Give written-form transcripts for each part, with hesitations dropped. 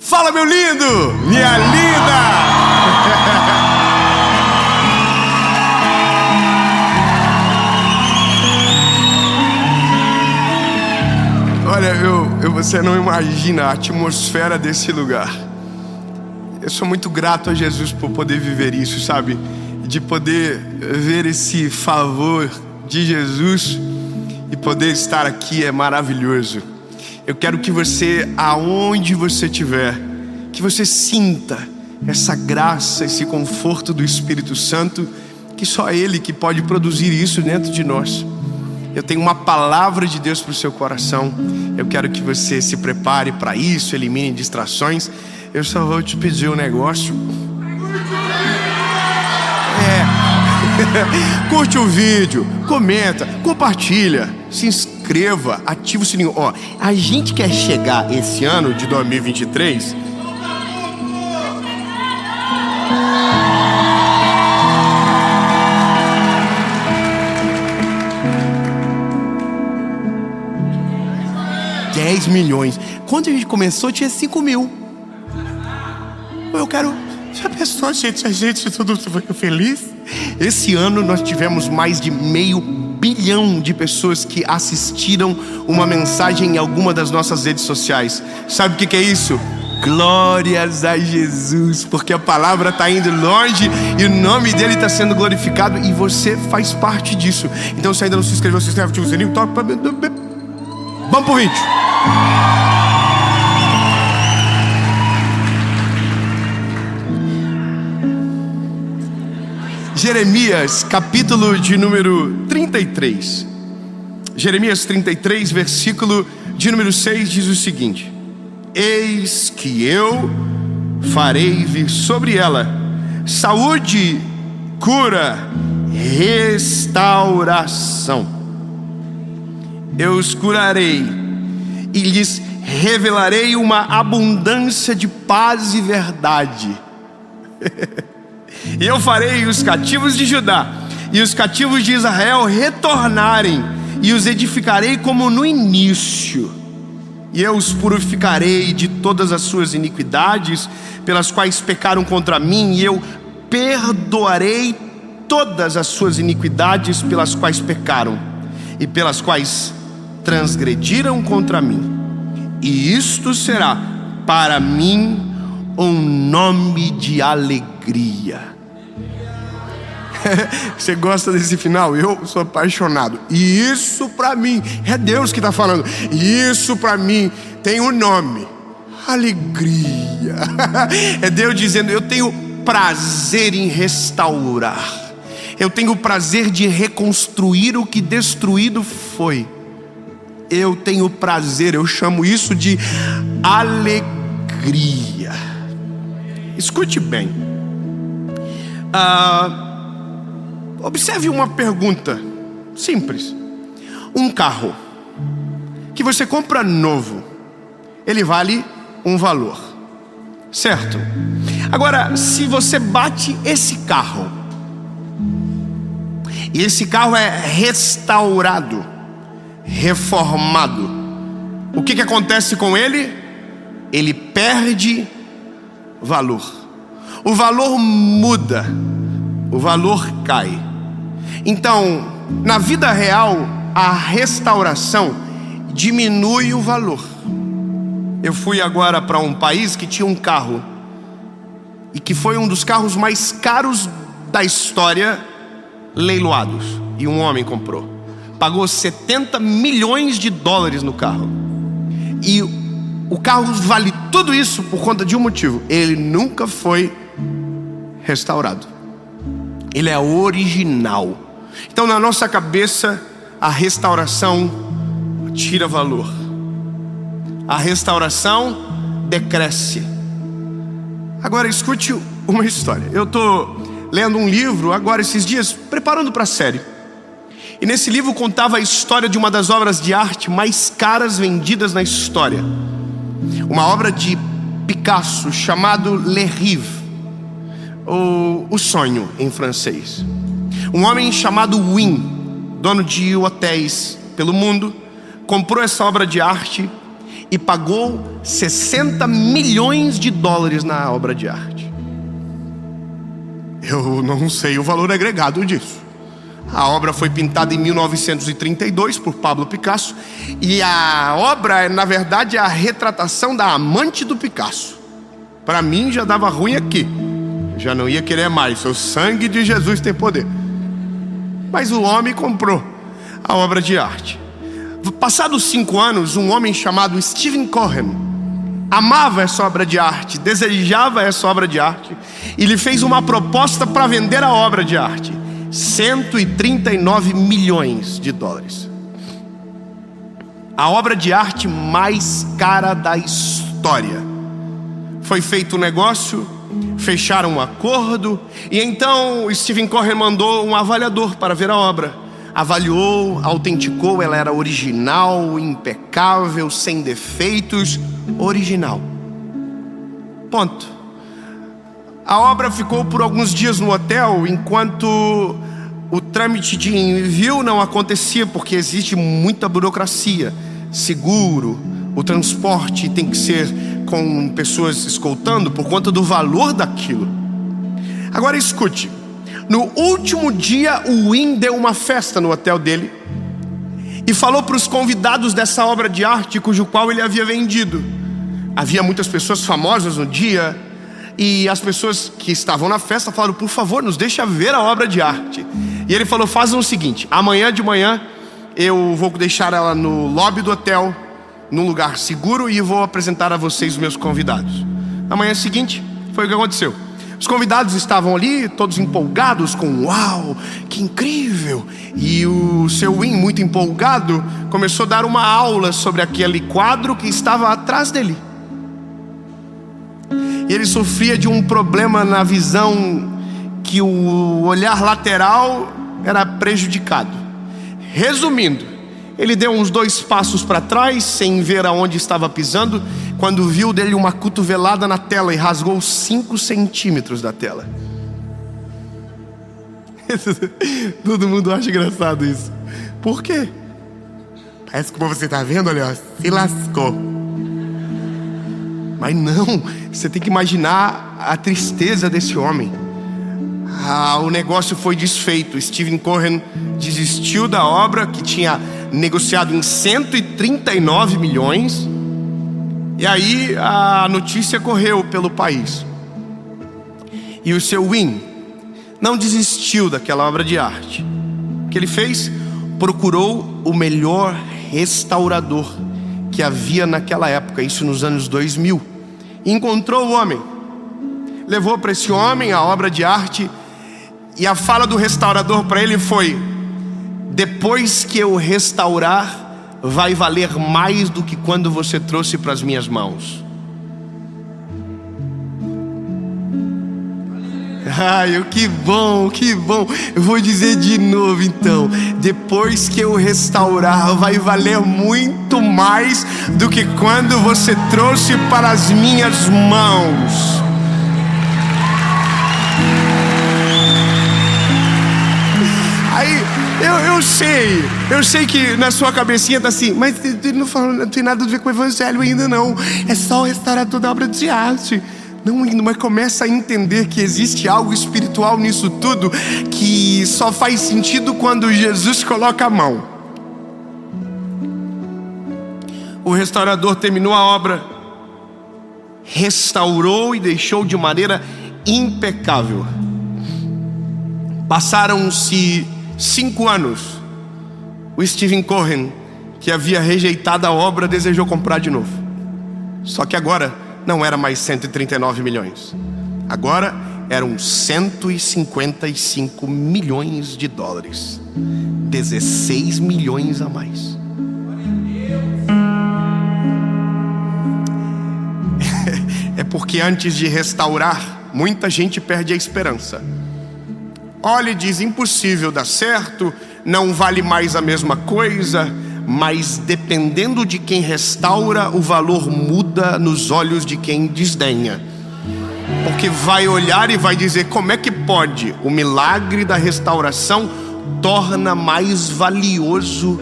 Fala, meu lindo, minha linda! Olha, você não imagina a atmosfera desse lugar. Eu sou muito grato a Jesus por poder viver isso, sabe? De poder ver esse favor de Jesus e poder estar aqui é maravilhoso. Eu quero que você, aonde você estiver, que você sinta essa graça, esse conforto do Espírito Santo, que só Ele que pode produzir isso dentro de nós. Eu tenho uma palavra de Deus para o seu coração. Eu quero que você se prepare para isso, elimine distrações. Eu só vou te pedir um negócio. Curte o vídeo, comenta, compartilha, se inscreva, ativa o sininho. Ó, a gente quer chegar esse ano de 2023 10 milhões. Quando a gente começou tinha 5 mil. Eu quero... Já pensou, gente? A gente tudo feliz? Esse ano nós tivemos mais de 500 milhões de pessoas que assistiram uma mensagem em alguma das nossas redes sociais. Sabe o que é isso? Glórias a Jesus, porque a palavra está indo longe e o nome dele está sendo glorificado e você faz parte disso. Então, se ainda não se inscreveu, se inscreve, ativa o sininho, toca. Vamos pro vídeo. Jeremias, capítulo de número 33. Jeremias 33, versículo de número 6 diz o seguinte: eis que eu farei vir sobre ela saúde, cura, restauração. Eu os curarei e lhes revelarei uma abundância de paz e verdade. E eu farei os cativos de Judá e os cativos de Israel retornarem, e os edificarei como no início. E eu os purificarei de todas as suas iniquidades pelas quais pecaram contra mim, e eu perdoarei todas as suas iniquidades pelas quais pecaram e pelas quais transgrediram contra mim. E isto será para mim um nome de alegria. Você gosta desse final? Eu sou apaixonado. E isso para mim, é Deus que está falando. Isso para mim tem um nome: alegria. É Deus dizendo: eu tenho prazer em restaurar. Eu tenho prazer de reconstruir o que destruído foi. Eu tenho prazer, eu chamo isso de alegria. Escute bem. Observe uma pergunta simples. Um carro que você compra novo, ele vale um valor, certo? Agora, se você bate esse carro e esse carro é restaurado, reformado, o que acontece com ele? Ele perde valor. O valor muda, o valor cai. Então, na vida real, a restauração diminui o valor. Eu fui agora para um país que tinha um carro, e que foi um dos carros mais caros da história, leiloados, e um homem comprou. Pagou 70 milhões de dólares no carro. E o carro vale tudo isso por conta de um motivo: ele nunca foi restaurado. Ele é original. Então, na nossa cabeça, a restauração tira valor, a restauração decresce. Agora escute uma história. Eu estou lendo um livro agora esses dias, preparando para a série. E nesse livro contava a história de uma das obras de arte mais caras vendidas na história. Uma obra de Picasso chamado Le Rêve, ou O Sonho em francês. Um homem chamado Wynne, dono de hotéis pelo mundo, comprou essa obra de arte e pagou 60 milhões de dólares na obra de arte. Eu não sei o valor agregado disso. A obra foi pintada em 1932 por Pablo Picasso, e a obra, na verdade, é a retratação da amante do Picasso. Para mim já dava ruim aqui, já não ia querer mais. O sangue de Jesus tem poder. Mas o homem comprou a obra de arte. Passados 5 anos, um homem chamado Stephen Cohen amava essa obra de arte, desejava essa obra de arte, e lhe fez uma proposta para vender a obra de arte. 139 milhões de dólares. A obra de arte mais cara da história. Foi feito um negócio, fecharam um acordo, e então Stephen Cohen mandou um avaliador para ver a obra. Avaliou, autenticou, ela era original, impecável, sem defeitos, original. Ponto. A obra ficou por alguns dias no hotel, enquanto o trâmite de envio não acontecia, porque existe muita burocracia. Seguro, o transporte tem que ser com pessoas escoltando por conta do valor daquilo. Agora escute, no último dia o Wynn deu uma festa no hotel dele e falou para os convidados dessa obra de arte cujo qual ele havia vendido. Havia muitas pessoas famosas no dia, e as pessoas que estavam na festa falaram: por favor, nos deixa ver a obra de arte. E ele falou: fazem o seguinte, amanhã de manhã eu vou deixar ela no lobby do hotel, num lugar seguro, e vou apresentar a vocês os meus convidados. Na manhã seguinte, foi o que aconteceu. Os convidados estavam ali, todos empolgados com uau, que incrível. E o seu Wynn, muito empolgado, começou a dar uma aula sobre aquele quadro que estava atrás dele. Ele sofria de um problema na visão, que o olhar lateral era prejudicado. Resumindo, ele deu uns 2 passos para trás, sem ver aonde estava pisando, quando viu dele uma cotovelada na tela e rasgou 5 centímetros da tela. Todo mundo acha engraçado isso. Por quê? Parece que, como você está vendo, olha, se lascou. Mas não, você tem que imaginar a tristeza desse homem. O negócio foi desfeito. Stephen Cohen desistiu da obra, que tinha negociado em 139 milhões. E aí a notícia correu pelo país. E o seu Wynn não desistiu daquela obra de arte. O que ele fez? Procurou o melhor restaurador que havia naquela época, isso nos anos 2000. Encontrou o homem, levou para esse homem a obra de arte, e a fala do restaurador para ele foi: depois que eu restaurar, vai valer mais do que quando você trouxe para as minhas mãos. Ai, que bom, que bom. Eu vou dizer de novo então: depois que eu restaurar, vai valer muito mais do que quando você trouxe para as minhas mãos. Aí, eu sei que na sua cabecinha tá assim: mas ele não tem nada a ver com o evangelho ainda não. É só o restaurador da obra de arte. Não, mas começa a entender que existe algo espiritual nisso tudo, que só faz sentido quando Jesus coloca a mão. O restaurador terminou a obra, restaurou e deixou de maneira impecável. Passaram-se 5 anos. O Stephen Cohen, que havia rejeitado a obra, desejou comprar de novo. Só que agora não era mais 139 milhões. Agora eram 155 milhões de dólares. 16 milhões a mais. É porque antes de restaurar, muita gente perde a esperança. Olha e diz: impossível dar certo, não vale mais a mesma coisa. Mas dependendo de quem restaura, o valor muda nos olhos de quem desdenha. Porque vai olhar e vai dizer: como é que pode? O milagre da restauração torna mais valioso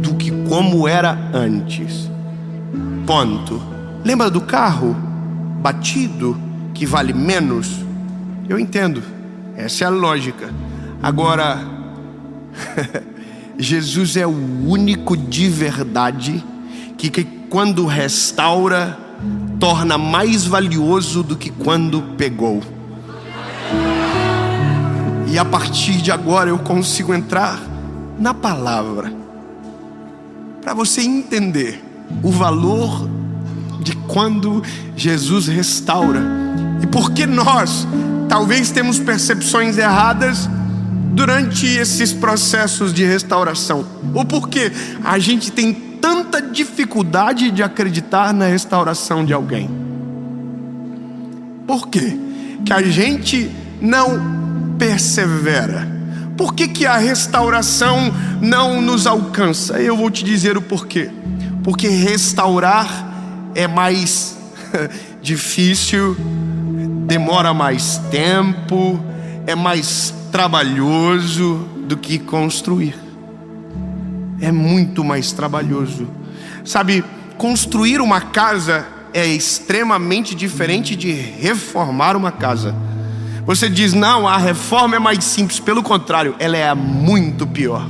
do que como era antes. Ponto. Lembra do carro batido que vale menos? Eu entendo, essa é a lógica. Agora, Jesus é o único de verdade que quando restaura, torna mais valioso do que quando pegou. E a partir de agora eu consigo entrar na palavra para você entender o valor de quando Jesus restaura. E por que nós talvez temos percepções erradas durante esses processos de restauração, ou porque a gente tem tanta dificuldade de acreditar na restauração de alguém. Por quê que a gente não persevera? Por que a restauração não nos alcança? Eu vou te dizer o porquê. Porque restaurar é mais difícil, demora mais tempo, é mais trabalhoso do que construir. É muito mais trabalhoso. Sabe, construir uma casa é extremamente diferente de reformar uma casa. Você diz, não, a reforma é mais simples. Pelo contrário, ela é muito pior.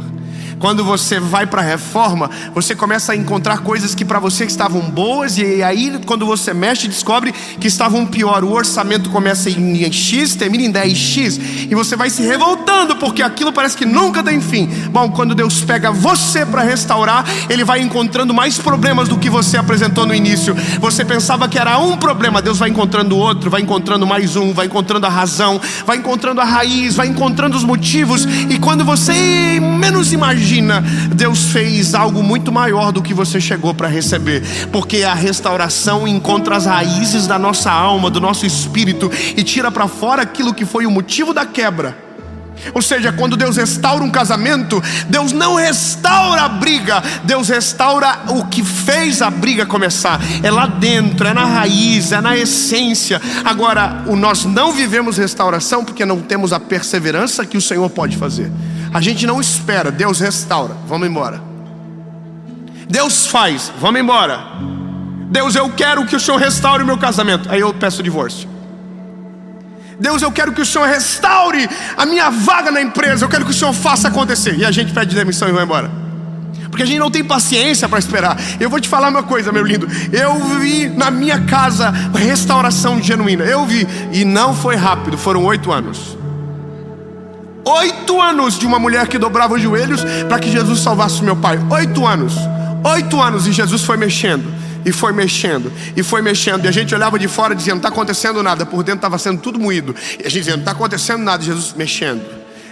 Quando você vai para a reforma, você começa a encontrar coisas que para você estavam boas, e aí quando você mexe, descobre que estavam pior. O orçamento começa em X, termina em 10X, e você vai se revoltando porque aquilo parece que nunca tem fim. Bom, quando Deus pega você para restaurar, Ele vai encontrando mais problemas do que você apresentou no início. Você pensava que era um problema, Deus vai encontrando outro, vai encontrando mais um, vai encontrando a razão, vai encontrando a raiz, vai encontrando os motivos, e quando você menos imagina, Deus fez algo muito maior do que você chegou para receber. Porque a restauração encontra as raízes da nossa alma, do nosso espírito, e tira para fora aquilo que foi o motivo da quebra. Ou seja, quando Deus restaura um casamento, Deus não restaura a briga, Deus restaura o que fez a briga começar. É lá dentro, é na raiz, é na essência. Agora, nós não vivemos restauração porque não temos a perseverança que o Senhor pode fazer. A gente não espera, Deus restaura, vamos embora. Deus faz, vamos embora. Deus, eu quero que o Senhor restaure o meu casamento, aí eu peço divórcio. Deus, eu quero que o Senhor restaure a minha vaga na empresa, eu quero que o Senhor faça acontecer, e a gente pede demissão e vai embora. Porque a gente não tem paciência para esperar. Eu vou te falar uma coisa, meu lindo. Eu vi na minha casa restauração genuína. Eu vi, e não foi rápido, foram 8 anos. 8 anos de uma mulher que dobrava os joelhos para que Jesus salvasse meu pai. 8 anos. 8 anos, e Jesus foi mexendo. E foi mexendo, e foi mexendo. E a gente olhava de fora dizendo, não está acontecendo nada. Por dentro estava sendo tudo moído. E a gente dizendo, não está acontecendo nada. E Jesus mexendo,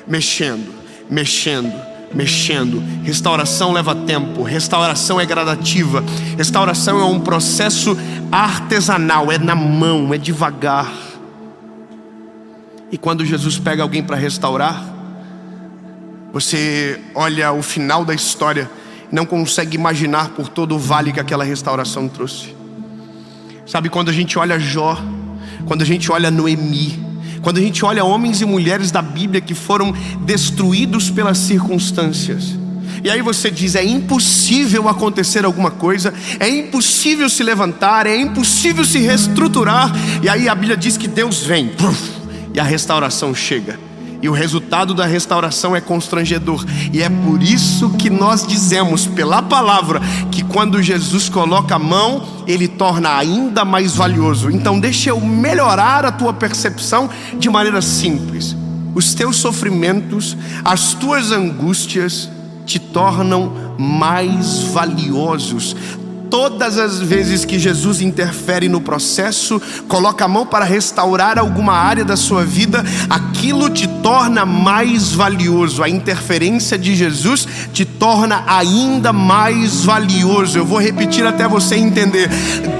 mexendo, mexendo, mexendo. Restauração leva tempo. Restauração é gradativa. Restauração é um processo artesanal. É na mão, é devagar. E quando Jesus pega alguém para restaurar, você olha o final da história, não consegue imaginar por todo o vale que aquela restauração trouxe. Sabe, quando a gente olha Jó, quando a gente olha Noemi, quando a gente olha homens e mulheres da Bíblia que foram destruídos pelas circunstâncias, e aí você diz, é impossível acontecer alguma coisa, é impossível se levantar, é impossível se reestruturar, e aí a Bíblia diz que Deus vem, e a restauração chega. E o resultado da restauração é constrangedor. E é por isso que nós dizemos pela palavra que quando Jesus coloca a mão, Ele torna ainda mais valioso. Então deixa eu melhorar a tua percepção de maneira simples. Os teus sofrimentos, as tuas angústias te tornam mais valiosos. Todas as vezes que Jesus interfere no processo, coloca a mão para restaurar alguma área da sua vida, aquilo te torna mais valioso. A interferência de Jesus te torna ainda mais valioso. Eu vou repetir até você entender.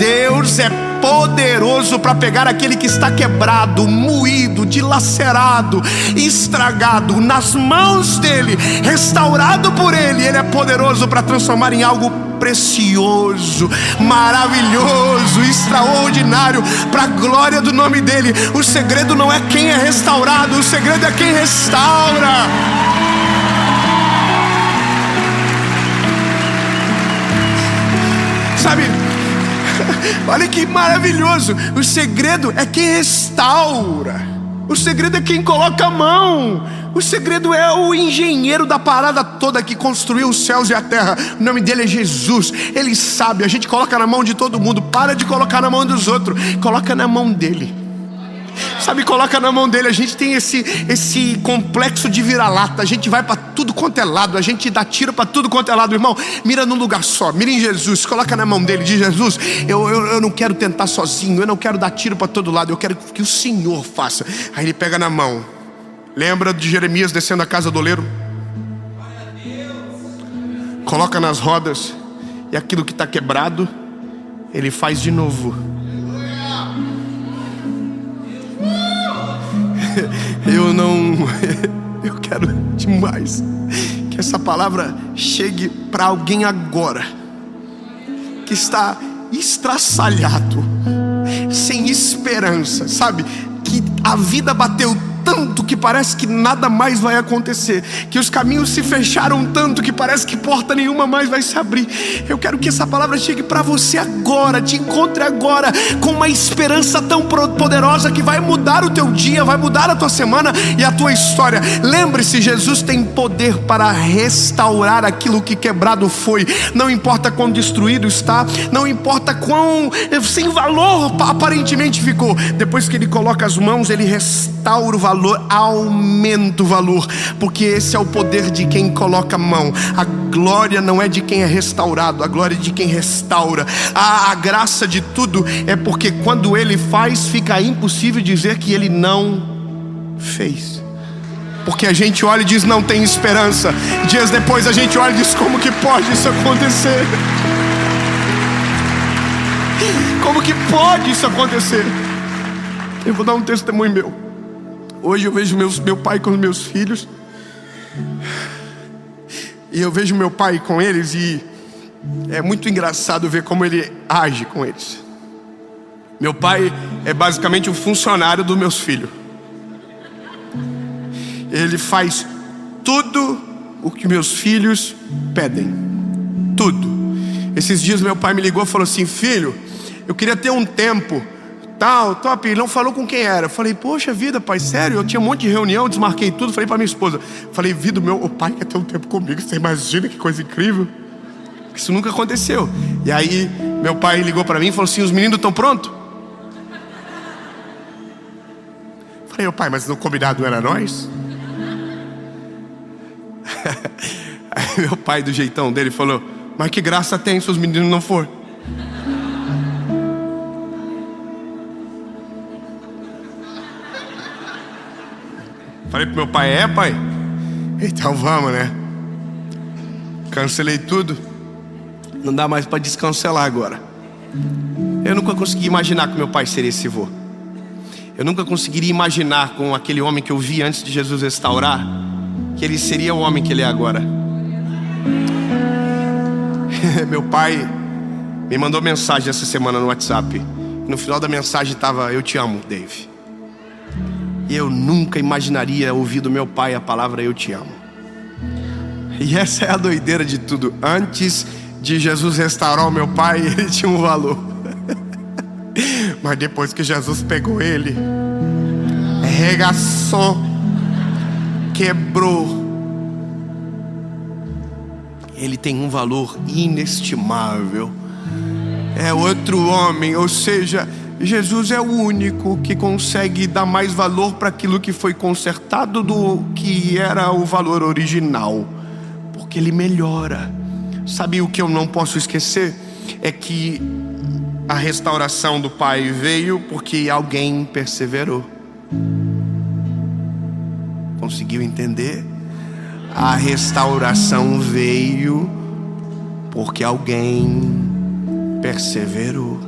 Deus é poderoso para pegar aquele que está quebrado, moído, dilacerado, estragado, nas mãos dele, restaurado por ele. Ele é poderoso para transformar em algo precioso, maravilhoso, extraordinário, para a glória do nome dele. O segredo não é quem é restaurado, o segredo é quem restaura. Sabe, Olha que maravilhoso. O segredo é quem restaura. O segredo é quem coloca a mão. O segredo é o engenheiro da parada toda que construiu os céus e a terra. O nome dele é Jesus. Ele sabe. A gente coloca na mão de todo mundo. Para de colocar na mão dos outros. Coloca na mão dele. Sabe, coloca na mão dele. A gente tem esse complexo de vira-lata. A gente vai para tudo quanto é lado. A gente dá tiro para tudo quanto é lado. Irmão, mira num lugar só. Mira em Jesus. Coloca na mão dele. Diz: Jesus, eu não quero tentar sozinho. Eu não quero dar tiro para todo lado. Eu quero que o Senhor faça. Aí ele pega na mão. Lembra de Jeremias descendo a casa do oleiro? Coloca nas rodas. E aquilo que está quebrado, ele faz de novo. Eu quero demais que essa palavra chegue para alguém agora que está estraçalhado, sem esperança, sabe? Que a vida bateu tanto que parece que nada mais vai acontecer, que os caminhos se fecharam tanto que parece que porta nenhuma mais vai se abrir. Eu quero que essa palavra chegue para você agora, te encontre agora com uma esperança tão poderosa que vai mudar o teu dia, vai mudar a tua semana e a tua história. Lembre-se, Jesus tem poder para restaurar aquilo que quebrado foi. Não importa quão destruído está, não importa quão sem valor aparentemente ficou. Depois que ele coloca as mãos, ele restaura o valor, aumenta o valor, porque esse é o poder de quem coloca a mão. A glória não é de quem é restaurado, a glória é de quem restaura. A graça de tudo é porque quando ele faz, fica impossível dizer que ele não fez. Porque a gente olha e diz: não tem esperança. Dias depois a gente olha e diz: como que pode isso acontecer? Como que pode isso acontecer? Eu vou dar um testemunho meu. Hoje eu vejo meu pai com os meus filhos. E eu vejo meu pai com eles e é muito engraçado ver como ele age com eles. Meu pai é basicamente um funcionário dos meus filhos. Ele faz tudo o que meus filhos pedem. Tudo. Esses dias meu pai me ligou e falou assim: filho, eu queria ter um tempo tal, top. Ele não falou com quem era. Eu falei: poxa vida, pai, sério? Eu tinha um monte de reunião, desmarquei tudo. Falei pra minha esposa, falei: vida, o pai quer ter um tempo comigo. Você imagina que coisa incrível? Isso nunca aconteceu. E aí meu pai ligou pra mim e falou assim: os meninos estão prontos? Falei: pai, mas no combinado não era nós? Aí meu pai, do jeitão dele, falou: mas que graça tem se os meninos não for? Falei pro meu pai: pai? Então vamos, né? Cancelei tudo. Não dá mais para descancelar agora. Eu nunca consegui imaginar que meu pai seria esse vô. Eu nunca conseguiria imaginar com aquele homem que eu vi antes de Jesus restaurar, que ele seria o homem que ele é agora. Meu pai me mandou mensagem essa semana no WhatsApp. No final da mensagem estava: eu te amo, Dave. E eu nunca imaginaria ouvir do meu pai a palavra eu te amo. E essa é a doideira de tudo. Antes de Jesus restaurar o meu pai, ele tinha um valor. Mas depois que Jesus pegou ele, arregaçou, quebrou, ele tem um valor inestimável. É outro homem, ou seja, Jesus é o único que consegue dar mais valor para aquilo que foi consertado do que era o valor original, porque ele melhora. Sabe o que eu não posso esquecer? É que a restauração do Pai veio porque alguém perseverou. Conseguiu entender? A restauração veio porque alguém perseverou.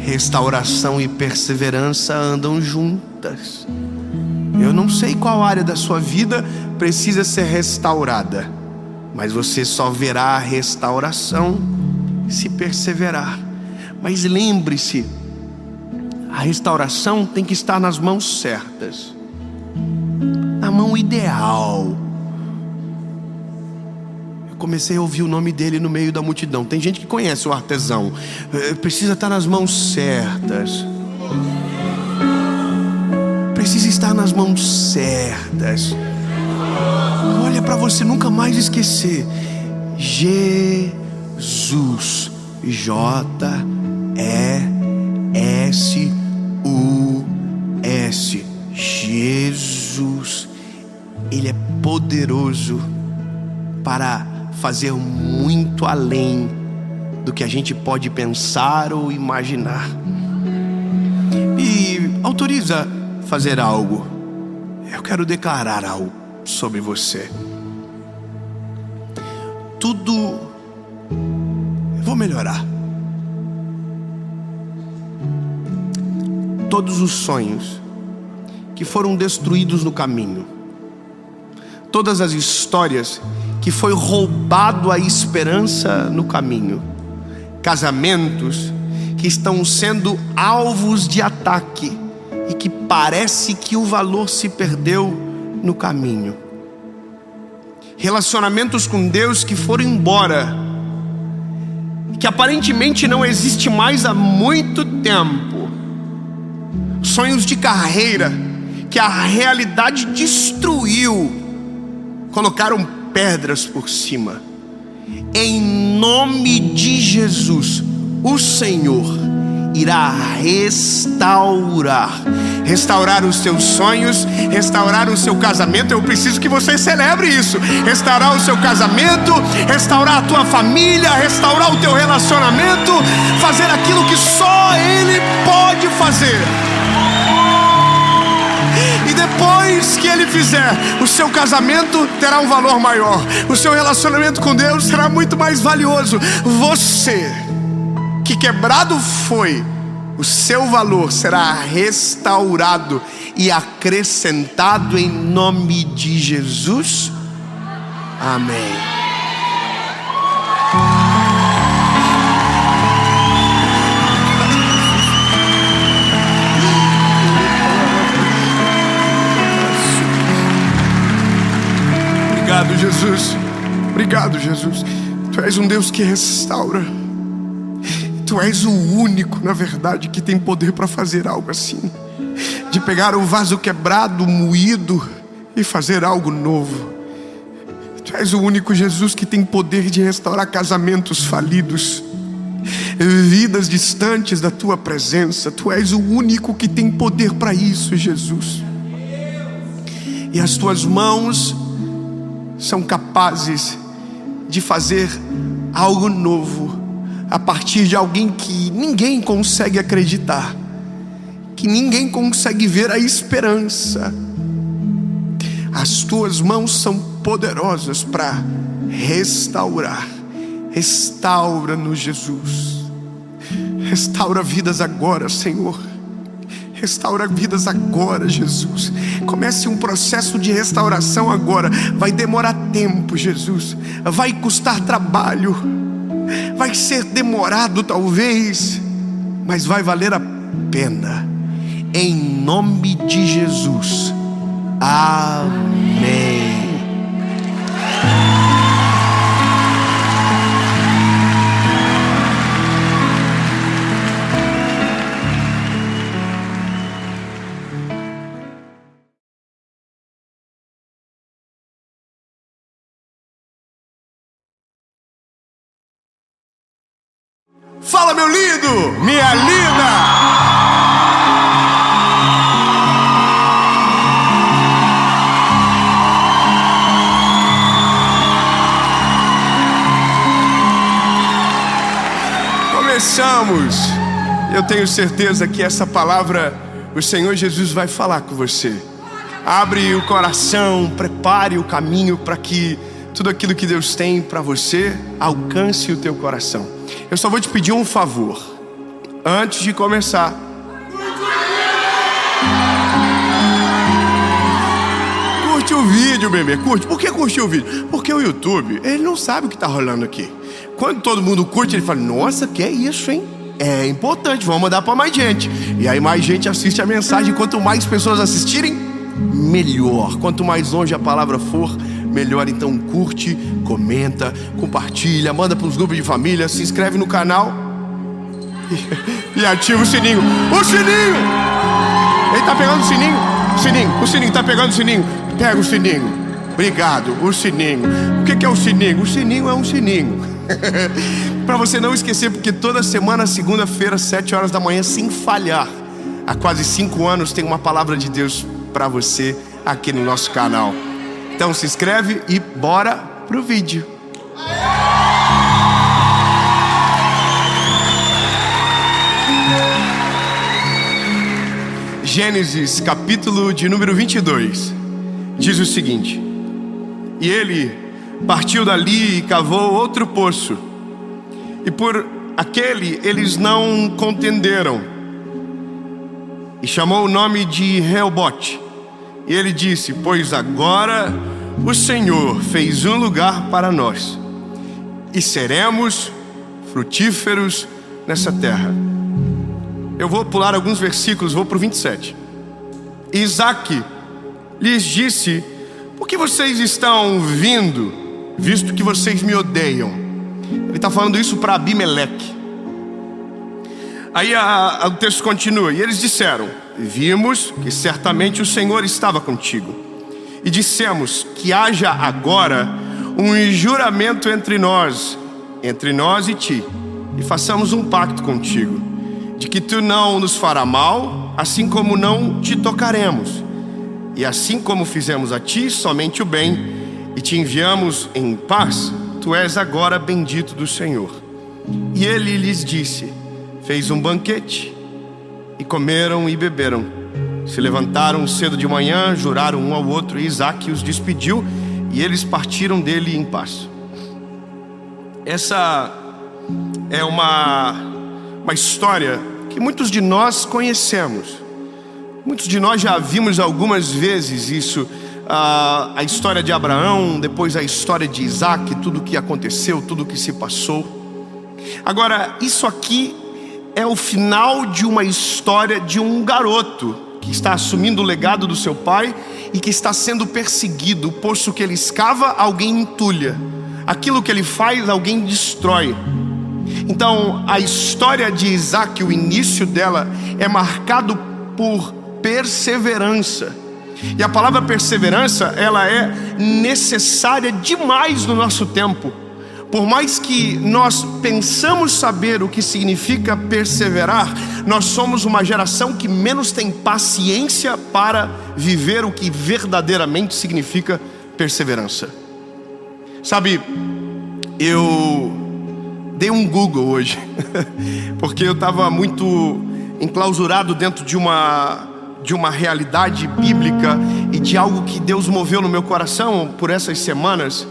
Restauração e perseverança andam juntas. Eu não sei qual área da sua vida precisa ser restaurada, mas você só verá a restauração se perseverar. Mas lembre-se, a restauração tem que estar nas mãos certas, na mão ideal. Eu comecei a ouvir o nome dele no meio da multidão. Tem gente que conhece o artesão. Precisa estar nas mãos certas. Precisa estar nas mãos certas. Olha para você nunca mais esquecer. Jesus. J-E-S-U-S. Jesus. Ele é poderoso para fazer muito além do que a gente pode pensar ou imaginar. E autoriza fazer algo. Eu quero declarar algo sobre você. Tudo eu vou melhorar. Todos os sonhos que foram destruídos no caminho, todas as histórias que foi roubado a esperança no caminho, casamentos que estão sendo alvos de ataque e que parece que o valor se perdeu no caminho, relacionamentos com Deus que foram embora, que aparentemente não existe mais há muito tempo, sonhos de carreira que a realidade destruiu, colocaram pedras por cima. Em nome de Jesus, o Senhor irá restaurar os seus sonhos, restaurar o seu casamento. Eu preciso que você celebre isso. Restaurar o seu casamento, restaurar a tua família, restaurar o teu relacionamento, fazer aquilo que só Ele pode fazer. E depois que Ele fizer, o seu casamento terá um valor maior, o seu relacionamento com Deus será muito mais valioso. Você que quebrado foi, o seu valor será restaurado e acrescentado em nome de Jesus. Amém. Obrigado, Jesus. Obrigado, Jesus. Tu és um Deus que restaura. Tu és o único, na verdade, que tem poder para fazer algo assim, de pegar um vaso quebrado, moído, e fazer algo novo. Tu és o único, Jesus, que tem poder de restaurar casamentos falidos, vidas distantes da Tua presença. Tu és o único que tem poder para isso, Jesus. E as Tuas mãos são capazes de fazer algo novo a partir de alguém que ninguém consegue acreditar, que ninguém consegue ver a esperança. As Tuas mãos são poderosas para restaurar. Restaura-nos, Jesus. Restaura vidas agora, Senhor. Restaura vidas agora, Jesus. Comece um processo de restauração agora. Vai demorar tempo, Jesus. Vai custar trabalho. Vai ser demorado talvez, mas vai valer a pena. Em nome de Jesus. Amém. Fala, meu lindo, minha linda. Começamos. Eu tenho certeza que essa palavra o Senhor Jesus vai falar com você. Abre o coração, prepare o caminho para que tudo aquilo que Deus tem para você alcance o teu coração. Eu só vou te pedir um favor antes de começar. Curte o vídeo, bebê, curte. Por que curtir o vídeo? Porque o YouTube, ele não sabe o que está rolando aqui. Quando todo mundo curte, ele fala: nossa, que é isso, hein? É importante, vamos mandar para mais gente. E aí mais gente assiste a mensagem. Quanto mais pessoas assistirem, melhor. Quanto mais longe a palavra for, melhor. Então curte, comenta, compartilha, manda para os grupos de família, se inscreve no canal e ativa o sininho. O sininho! Ele tá pegando o sininho? O sininho, tá pegando o sininho? Pega o sininho. Obrigado, o sininho. O que é o sininho? O sininho é um sininho. Para você não esquecer, porque toda semana, segunda-feira, 7 horas da manhã, sem falhar, há quase 5 anos, tem uma palavra de Deus para você aqui no nosso canal. Então se inscreve e bora pro vídeo. Gênesis, capítulo de número 22, diz o seguinte: e ele partiu dali e cavou outro poço, e por aquele eles não contenderam, e chamou o nome de Reobote. E ele disse: pois agora o Senhor fez um lugar para nós, e seremos frutíferos nessa terra. Eu vou pular alguns versículos, vou para o 27. Isaac lhes disse: por que vocês estão vindo, visto que vocês me odeiam? Ele está falando isso para Abimeleque. Aí o texto continua: e eles disseram: vimos que certamente o Senhor estava contigo, e dissemos que haja agora um juramento entre nós e ti, e façamos um pacto contigo, de que tu não nos fará mal, assim como não te tocaremos, e assim como fizemos a ti somente o bem, e te enviamos em paz, tu és agora bendito do Senhor. E ele lhes disse: fez um banquete, e comeram e beberam. Se levantaram cedo de manhã, juraram um ao outro, e Isaac os despediu, e eles partiram dele em paz. Essa é uma história que muitos de nós conhecemos. Muitos de nós já vimos algumas vezes isso. A história de Abraão, depois a história de Isaac, tudo o que aconteceu, tudo o que se passou. Agora, isso aqui é o final de uma história de um garoto que está assumindo o legado do seu pai e que está sendo perseguido. O poço que ele escava, alguém entulha. Aquilo que ele faz, alguém destrói. Então, a história de Isaac, o início dela, é marcado por perseverança. E a palavra perseverança, ela é necessária demais no nosso tempo. Por mais que nós pensamos saber o que significa perseverar, nós somos uma geração que menos tem paciência para viver o que verdadeiramente significa perseverança. Sabe, eu dei um Google hoje, porque eu estava muito enclausurado dentro de uma realidade bíblica e de algo que Deus moveu no meu coração por essas semanas.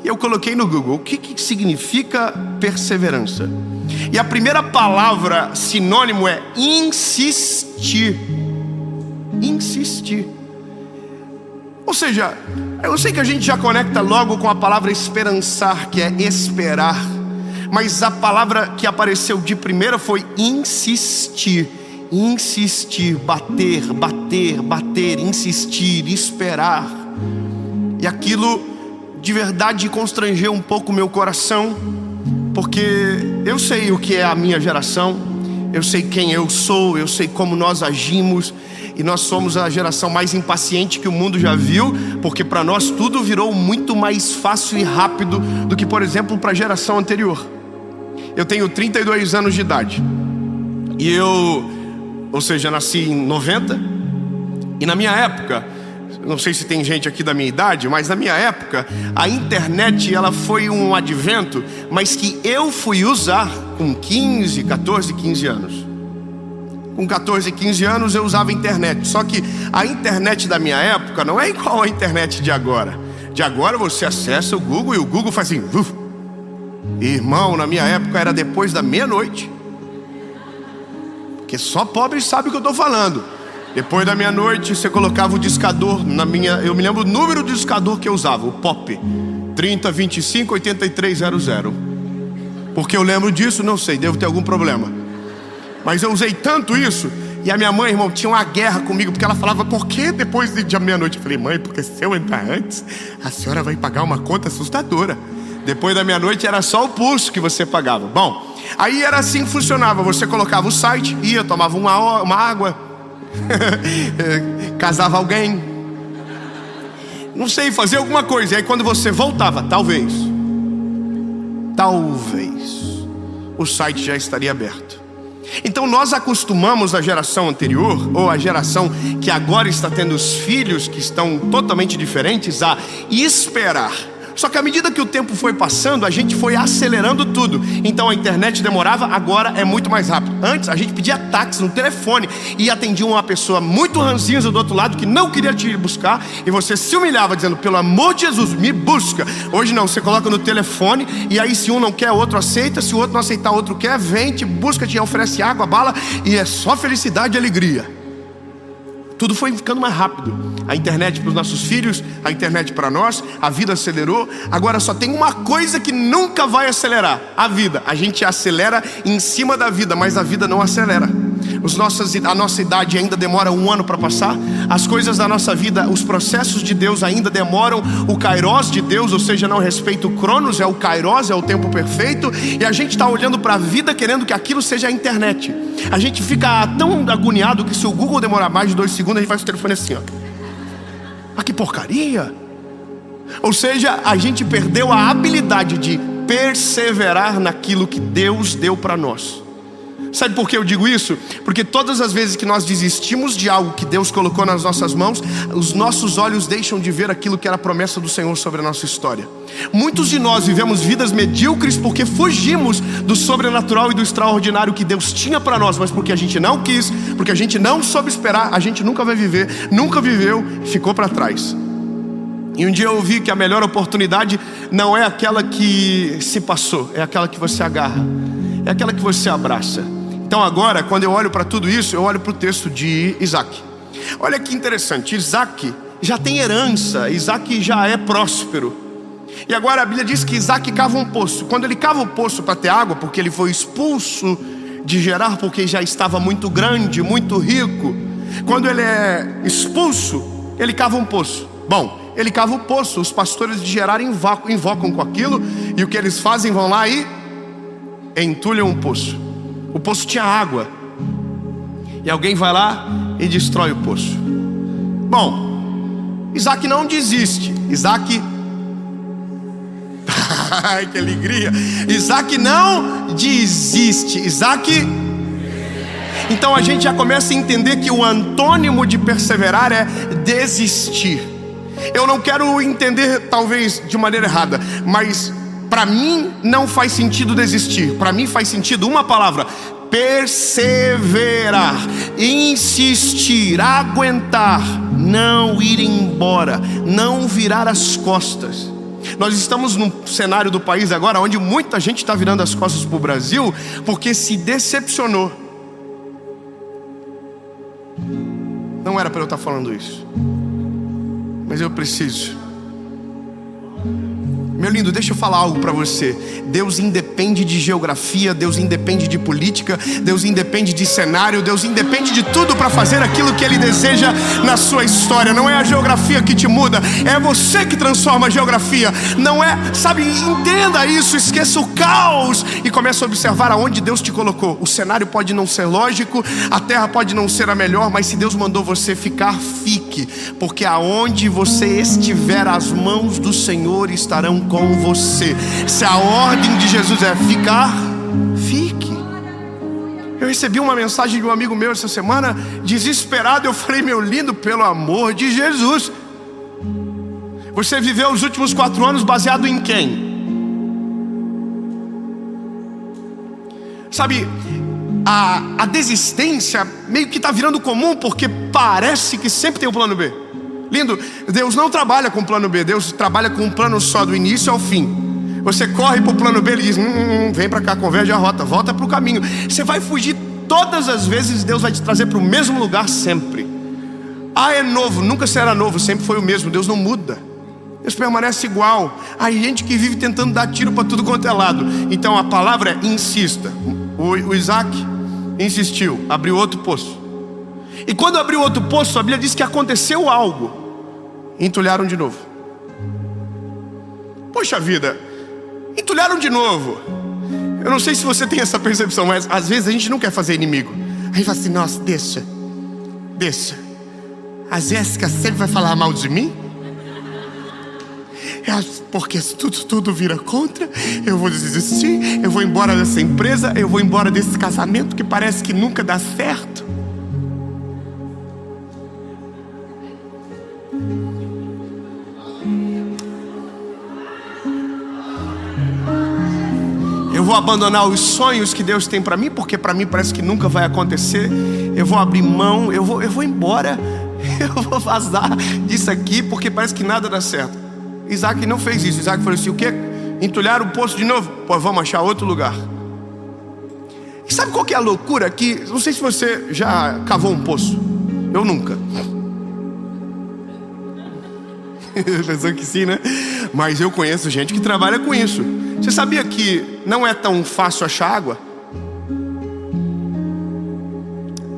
E eu coloquei no Google: o que significa perseverança? E a primeira palavra sinônimo é insistir. Insistir. Ou seja, eu sei que a gente já conecta logo com a palavra esperançar, que é esperar. Mas a palavra que apareceu de primeira foi insistir. Insistir, bater, bater, bater, insistir, esperar. E aquilo de verdade constrangeu um pouco o meu coração, porque eu sei o que é a minha geração, eu sei quem eu sou, eu sei como nós agimos, e nós somos a geração mais impaciente que o mundo já viu, porque para nós tudo virou muito mais fácil e rápido do que, por exemplo, para a geração anterior. Eu tenho 32 anos de idade, e ou seja, nasci em 90, e na minha época, não sei se tem gente aqui da minha idade, mas na minha época, a internet, ela foi um advento, mas que eu fui usar com 14, 15 anos. Com 14, 15 anos eu usava internet. Só que a internet da minha época não é igual à internet de agora. De agora você acessa o Google e o Google faz assim. Irmão, na minha época era depois da meia-noite. Porque só pobre sabe o que eu estou falando. Depois da meia-noite você colocava o discador eu me lembro o número do discador que eu usava, o POP 30258300. Porque eu lembro disso, não sei, devo ter algum problema. Mas eu usei tanto isso, E a minha mãe, irmão, tinha uma guerra comigo, porque ela falava: por que depois de meia-noite? Eu falei: mãe, porque se eu entrar antes, a senhora vai pagar uma conta assustadora. Depois da meia-noite era só o pulso que você pagava. Bom, aí era assim que funcionava. Você colocava o site, ia, tomava uma água, casava alguém, não sei, fazia alguma coisa. E aí quando você voltava, talvez o site já estaria aberto. Então nós acostumamos a geração anterior, ou a geração que agora está tendo os filhos que estão totalmente diferentes, a esperar. Só que à medida que o tempo foi passando, a gente foi acelerando tudo. Então a internet demorava, agora é muito mais rápido. Antes a gente pedia táxi no telefone e atendia uma pessoa muito ranzinza do outro lado que não queria te buscar, e você se humilhava dizendo: pelo amor de Jesus, me busca. Hoje não, você coloca no telefone, e aí se um não quer, o outro aceita. Se o outro não aceitar, o outro quer, vem, te busca, te oferece água, bala, e é só felicidade e alegria. Tudo foi ficando mais rápido. A internet para os nossos filhos, a internet para nós, a vida acelerou. Agora só tem uma coisa que nunca vai acelerar: a vida. A gente acelera em cima da vida, mas a vida não acelera. A nossa idade ainda demora 1 ano para passar. As coisas da nossa vida, os processos de Deus ainda demoram. O Kairos de Deus, ou seja, não respeita o Cronos, é o Kairos, é o tempo perfeito. E a gente está olhando para a vida querendo que aquilo seja a internet. A gente fica tão agoniado que se o Google demorar mais de 2 segundos, a gente faz o telefone assim, ó. Ah, que porcaria! Ou seja, a gente perdeu a habilidade de perseverar naquilo que Deus deu para nós. Sabe por que eu digo isso? Porque todas as vezes que nós desistimos de algo que Deus colocou nas nossas mãos, os nossos olhos deixam de ver aquilo que era a promessa do Senhor sobre a nossa história. Muitos de nós vivemos vidas medíocres porque fugimos do sobrenatural e do extraordinário que Deus tinha para nós, mas porque a gente não quis, porque a gente não soube esperar, a gente nunca vai viver, nunca viveu, ficou para trás. E um dia eu ouvi que a melhor oportunidade não é aquela que se passou, é aquela que você agarra, é aquela que você abraça. Então agora, quando eu olho para tudo isso, eu olho para o texto de Isaac. Olha que interessante, Isaac já tem herança, Isaac já é próspero. E agora a Bíblia diz que Isaac cava um poço. Quando ele cava o poço para ter água, porque ele foi expulso de Gerar, porque já estava muito grande, muito rico. Quando ele é expulso, ele cava um poço. Bom, ele cava o poço, os pastores de Gerar invocam com aquilo, e o que eles fazem? Vão lá e entulham um poço. O poço tinha água, e alguém vai lá e destrói o poço. Bom, Isaac não desiste. Isaac ai, que alegria! Isaac não desiste. Isaac... Então a gente já começa a entender que o antônimo de perseverar é desistir. Eu não quero entender talvez de maneira errada, mas para mim não faz sentido desistir. Para mim faz sentido uma palavra: perseverar, insistir, aguentar, não ir embora, não virar as costas. Nós estamos num cenário do país agora onde muita gente está virando as costas para o Brasil porque se decepcionou. Não era para eu estar falando isso, mas eu preciso. Meu lindo, deixa eu falar algo para você. Deus independe de geografia, Deus independe de política, Deus independe de cenário, Deus independe de tudo para fazer aquilo que Ele deseja na sua história. Não é a geografia que te muda, é você que transforma a geografia. Não é, sabe, entenda isso, esqueça o caos e comece a observar aonde Deus te colocou. O cenário pode não ser lógico, a terra pode não ser a melhor, mas se Deus mandou você ficar, fique, porque aonde você estiver, as mãos do Senhor estarão com você. Se a ordem de Jesus é ficar, fique. Eu recebi uma mensagem de um amigo meu essa semana, desesperado. Eu falei: meu lindo, pelo amor de Jesus, você viveu os últimos 4 anos baseado em quem? Sabe, a desistência meio que está virando comum, porque parece que sempre tem um plano B. Lindo, Deus não trabalha com plano B, Deus trabalha com um plano só, do início ao fim. Você corre para o plano B, Ele diz: vem para cá, converge a rota, volta para o caminho. Você vai fugir todas as vezes, Deus vai te trazer para o mesmo lugar sempre. Ah, é novo, nunca será novo, sempre foi o mesmo. Deus não muda, Deus permanece igual. Há gente que vive tentando dar tiro para tudo quanto é lado. Então a palavra é insista. O Isaac insistiu, abriu outro poço. E quando abriu outro poço, a Bíblia diz que aconteceu algo. Entulharam de novo. Poxa vida, entulharam de novo. Eu não sei se você tem essa percepção, mas às vezes a gente não quer fazer inimigo. Aí fala assim, nossa, deixa. A Jéssica sempre vai falar mal de mim? Porque se tudo vira contra, eu vou desistir, eu vou embora dessa empresa, eu vou embora desse casamento que parece que nunca dá certo. Eu vou abandonar os sonhos que Deus tem para mim, porque para mim parece que nunca vai acontecer. Eu vou abrir mão, eu vou embora, eu vou vazar disso aqui, porque parece que nada dá certo. Isaac não fez isso. Isaac falou assim, o quê? Entulhar o poço de novo? Pô, vamos achar outro lugar. E sabe qual que é a loucura aqui? Não sei se você já cavou um poço. Eu nunca. Pensou que sim, né? Mas eu conheço gente que trabalha com isso. Você sabia que não é tão fácil achar água?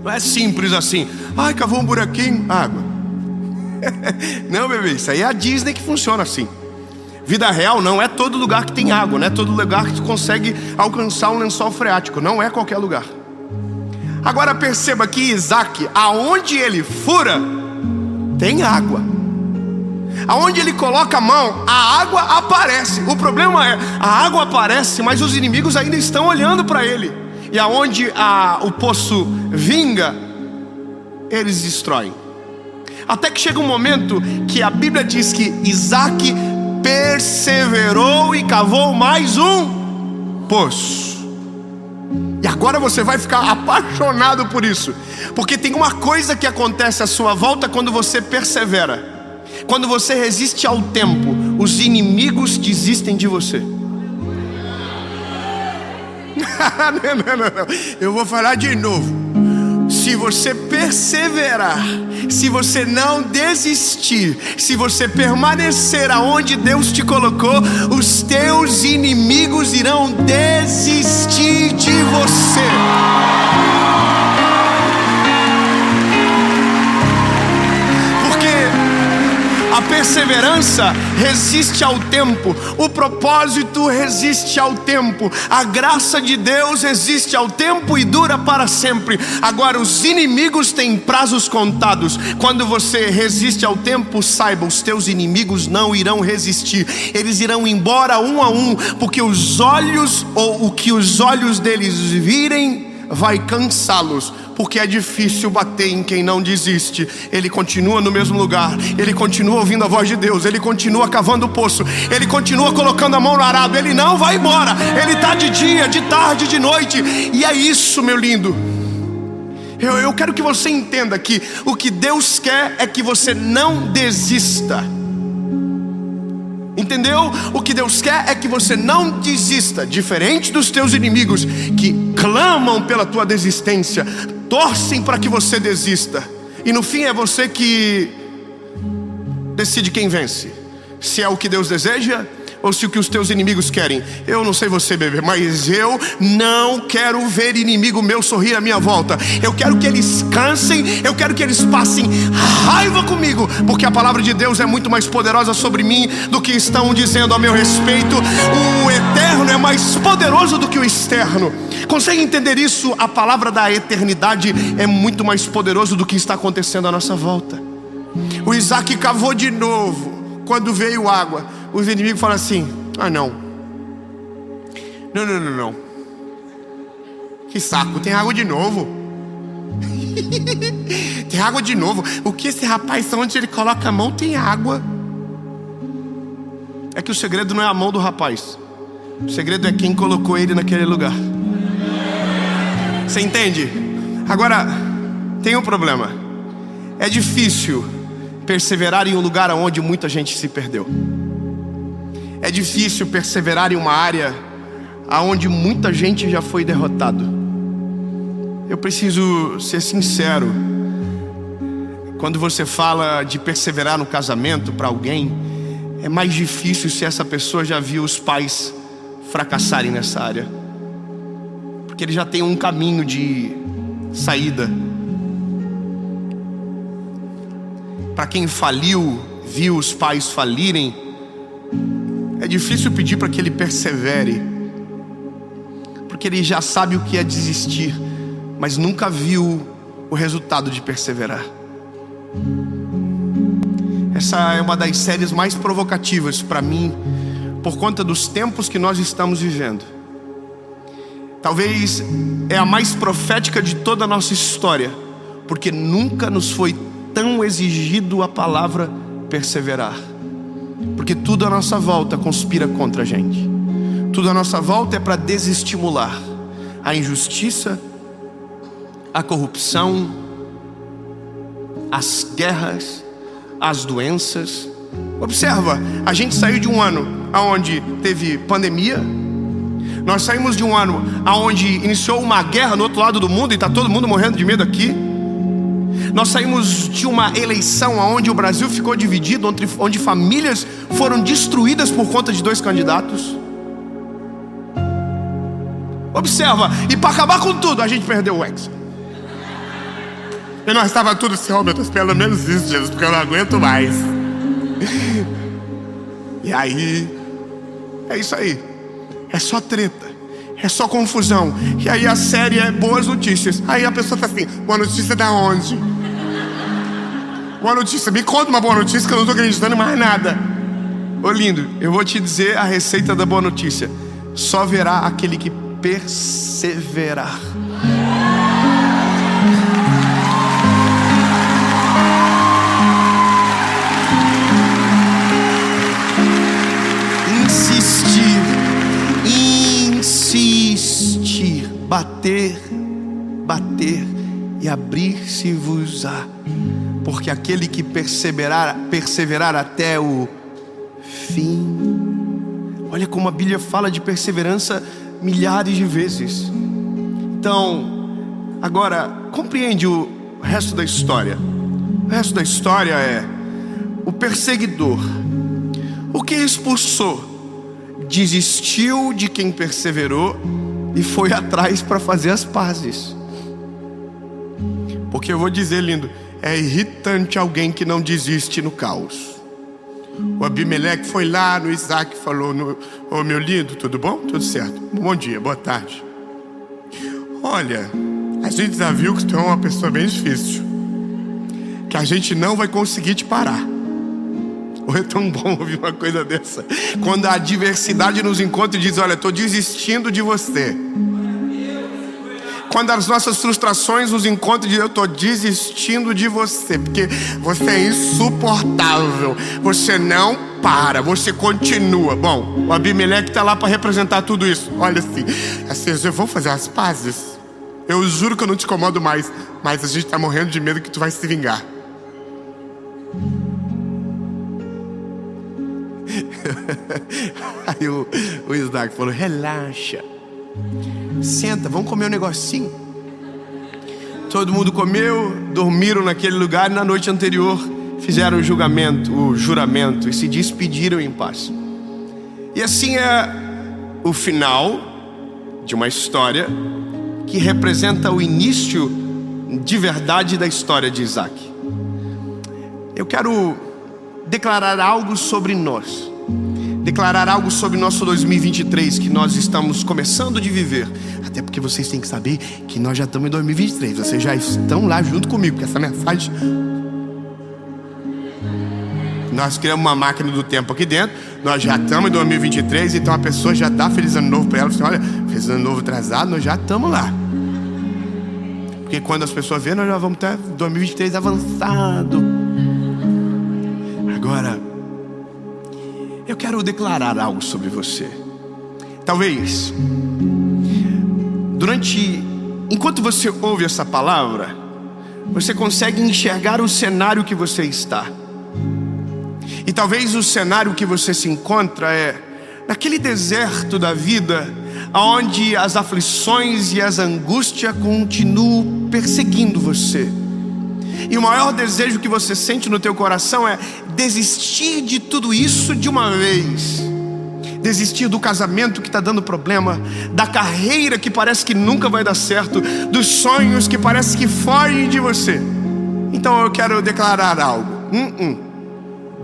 Não é simples assim. Ai, cavou um buraquinho, água. Não, bebê, isso aí é a Disney que funciona assim. Vida real não é todo lugar que tem água. Não é todo lugar que tu consegue alcançar um lençol freático. Não é qualquer lugar. Agora perceba que Isaac, aonde ele fura, tem água. Aonde ele coloca a mão, a água aparece. O problema é, a água aparece, mas os inimigos ainda estão olhando para ele. E aonde o poço vinga, eles destroem. Até que chega um momento que a Bíblia diz que Isaac perseverou e cavou mais um poço. E agora você vai ficar apaixonado por isso, porque tem uma coisa que acontece à sua volta quando você persevera. Quando você resiste ao tempo, os inimigos desistem de você. Não. Eu vou falar de novo. Se você perseverar, se você não desistir, se você permanecer aonde Deus te colocou, os teus inimigos irão desistir de você. A perseverança resiste ao tempo, o propósito resiste ao tempo, a graça de Deus resiste ao tempo e dura para sempre. Agora os inimigos têm prazos contados. Quando você resiste ao tempo, saiba, os teus inimigos não irão resistir. Eles irão embora um a um, porque os olhos, ou o que os olhos deles virem, vai cansá-los. Porque é difícil bater em quem não desiste. Ele continua no mesmo lugar, ele continua ouvindo a voz de Deus, ele continua cavando o poço, ele continua colocando a mão no arado, ele não vai embora. Ele está de dia, de tarde, de noite. E é isso, meu lindo. Eu quero que você entenda que o que Deus quer é que você não desista. Entendeu? O que Deus quer é que você não desista. Diferente dos teus inimigos que clamam pela tua desistência, torcem para que você desista. E no fim é você que decide quem vence. Se é o que Deus deseja ou se o que os teus inimigos querem. Eu não sei você, bebê, mas eu não quero ver inimigo meu sorrir à minha volta. Eu quero que eles cansem, eu quero que eles passem raiva comigo, porque a palavra de Deus é muito mais poderosa sobre mim do que estão dizendo a meu respeito. O eterno é mais poderoso do que o externo. Consegue entender isso? A palavra da eternidade é muito mais poderoso do que está acontecendo à nossa volta. O Isaac cavou de novo. Quando veio água, os inimigos falam assim: ah, não. Que saco, tem água de novo. Tem água de novo. O que esse rapaz, onde ele coloca a mão, tem água. É que o segredo não é a mão do rapaz. O segredo é quem colocou ele naquele lugar. Você entende? Agora, tem um problema. É difícil perseverar em um lugar onde muita gente se perdeu. É difícil perseverar em uma área onde muita gente já foi derrotado. Eu preciso ser sincero. Quando você fala de perseverar no casamento para alguém, é mais difícil se essa pessoa já viu os pais fracassarem nessa área, porque ele já tem um caminho de saída. Para quem faliu, viu os pais falirem, é difícil pedir para que ele persevere, porque ele já sabe o que é desistir, mas nunca viu o resultado de perseverar. Essa é uma das séries mais provocativas para mim, por conta dos tempos que nós estamos vivendo. Talvez é a mais profética de toda a nossa história, porque nunca nos foi tão exigido a palavra perseverar. Porque tudo à nossa volta conspira contra a gente. Tudo à nossa volta é para desestimular a injustiça, a corrupção, as guerras, as doenças. Observa, a gente saiu de um ano onde teve pandemia. Nós saímos de um ano onde iniciou uma guerra no outro lado do mundo e está todo mundo morrendo de medo aqui. Nós saímos de uma eleição onde o Brasil ficou dividido, onde famílias foram destruídas por conta de 2 candidatos. Observa, e para acabar com tudo, a gente perdeu o Hexa. E nós estava tudo assim, oh meu Deus, pelo menos isso, Jesus, porque eu não aguento mais. E aí, é isso aí. É só treta, é só confusão. E aí a série é boas notícias. Aí a pessoa tá assim, boa notícia da onde? Boa notícia, me conta uma boa notícia que eu não tô acreditando em mais nada. Ô lindo, eu vou te dizer a receita da boa notícia. Só verá aquele que perseverar. Insistir, bater e abrir-se-vos-á, porque aquele que perseverar até o fim. Olha como a Bíblia fala de perseverança milhares de vezes. Então, agora compreende o resto da história. O resto da história é o perseguidor, o que expulsou, desistiu de quem perseverou e foi atrás para fazer as pazes. Porque eu vou dizer, lindo, é irritante alguém que não desiste no caos. O Abimeleque foi lá no Isaac e falou, ô meu lindo, tudo bom? Tudo certo. Bom dia, boa tarde. Olha, a gente já viu que tu é uma pessoa bem difícil, que a gente não vai conseguir te parar. Ou é tão bom ouvir uma coisa dessa, quando a adversidade nos encontra e diz, olha, estou desistindo de você. Quando as nossas frustrações nos encontram e dizem, eu estou desistindo de você, porque você é insuportável, você não para, você continua. Bom, o Abimeleque está lá para representar tudo isso. Olha assim, eu vou fazer as pazes. Eu juro que eu não te incomodo mais, mas a gente está morrendo de medo que tu vai se vingar. Aí o Isaac falou, relaxa, senta, vamos comer um negocinho. Todo mundo comeu, dormiram naquele lugar e na noite anterior fizeram o juramento e se despediram em paz. E assim é o final de uma história que representa o início de verdade da história de Isaac. Eu quero declarar algo sobre nós, declarar algo sobre nosso 2023 que nós estamos começando de viver. Até porque vocês têm que saber que nós já estamos em 2023. Vocês já estão lá junto comigo, porque essa mensagem... Nós criamos uma máquina do tempo aqui dentro. Nós já estamos em 2023. Então a pessoa já dá feliz ano novo para ela. Assim, olha, feliz ano novo atrasado, nós já estamos lá. Porque quando as pessoas veem, nós já vamos ter 2023 avançado. Agora, eu quero declarar algo sobre você. Talvez, enquanto você ouve essa palavra, você consegue enxergar o cenário que você está. E talvez o cenário que você se encontra é naquele deserto da vida, onde as aflições e as angústias continuam perseguindo você. E o maior desejo que você sente no teu coração é desistir de tudo isso de uma vez. Desistir do casamento que está dando problema, da carreira que parece que nunca vai dar certo, dos sonhos que parece que fogem de você. Então eu quero declarar algo.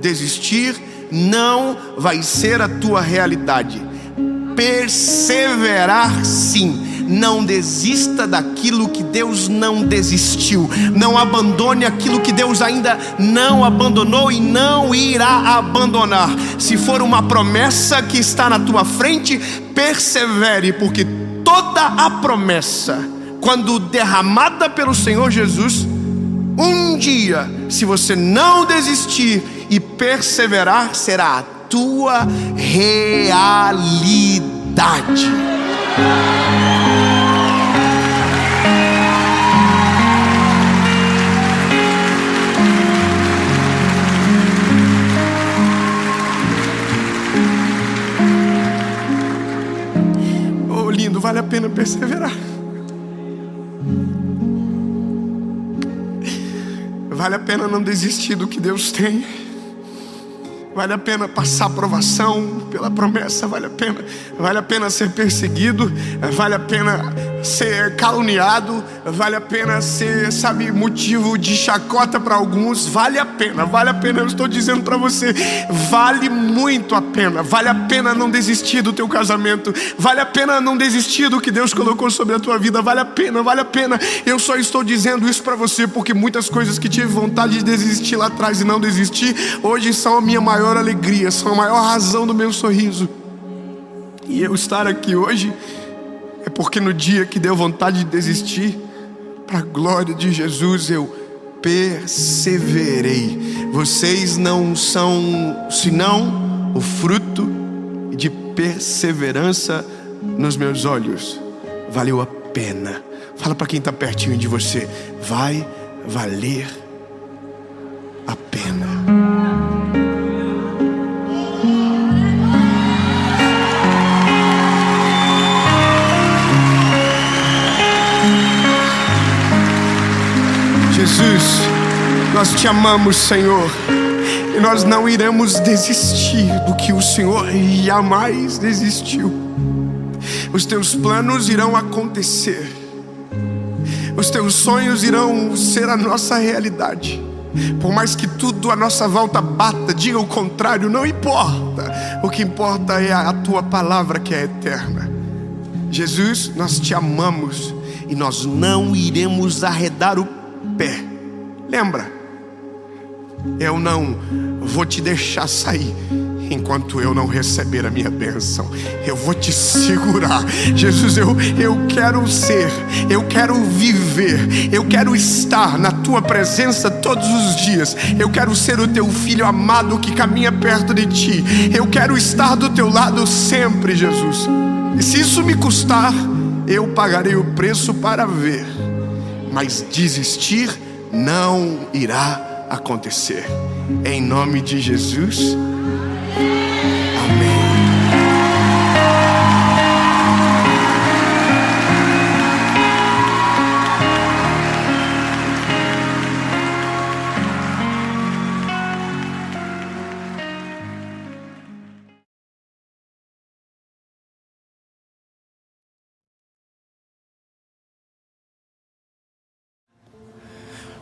Desistir não vai ser a tua realidade. Perseverar sim. Não desista daquilo que Deus não desistiu. Não abandone aquilo que Deus ainda não abandonou e não irá abandonar. Se for uma promessa que está na tua frente, persevere, porque toda a promessa, quando derramada pelo Senhor Jesus, um dia, se você não desistir e perseverar, será a tua realidade. Oh, lindo, vale a pena perseverar. Vale a pena não desistir do que Deus tem. Vale a pena passar provação pela promessa. Vale a pena ser perseguido. Vale a pena ser caluniado. Vale a pena ser, motivo de chacota para alguns. Vale a pena, eu estou dizendo para você, vale muito a pena. Vale a pena não desistir do teu casamento. Vale a pena não desistir do que Deus colocou sobre a tua vida. Vale a pena. Eu só estou dizendo isso para você porque muitas coisas que tive vontade de desistir lá atrás e não desisti, hoje são a minha maior alegria, são a maior razão do meu sorriso. E eu estar aqui hoje é porque no dia que deu vontade de desistir, para a glória de Jesus, eu perseverei. Vocês não são senão o fruto de perseverança nos meus olhos. Valeu a pena. Fala para quem está pertinho de você, vai valer a pena. Jesus, nós te amamos, Senhor, e nós não iremos desistir do que o Senhor jamais desistiu. Os teus planos irão acontecer, os teus sonhos irão ser a nossa realidade. Por mais que tudo à nossa volta bata, diga o contrário, não importa. O que importa é a tua palavra, que é eterna. Jesus, nós te amamos e nós não iremos arredar o pé. Lembra, eu não vou te deixar sair enquanto eu não receber a minha bênção. Eu vou te segurar. Jesus, eu quero ser, eu quero viver, eu quero estar na tua presença todos os dias. Eu quero ser o teu filho amado que caminha perto de ti. Eu quero estar do teu lado sempre, Jesus. E se isso me custar, eu pagarei o preço para ver. Mas desistir não irá acontecer. Em nome de Jesus. Amém.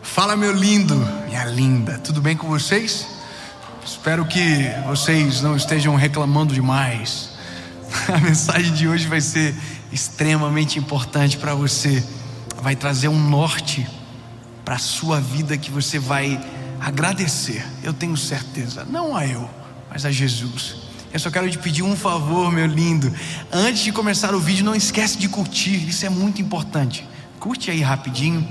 Fala, meu lindo, minha linda, tudo bem com vocês? Espero que vocês não estejam reclamando demais. A mensagem de hoje vai ser extremamente importante para você. Vai trazer um norte para a sua vida que você vai agradecer. Eu tenho certeza, não a eu, mas a Jesus. Eu só quero te pedir um favor, meu lindo. Antes de começar o vídeo, não esquece de curtir, isso é muito importante. Curte aí rapidinho.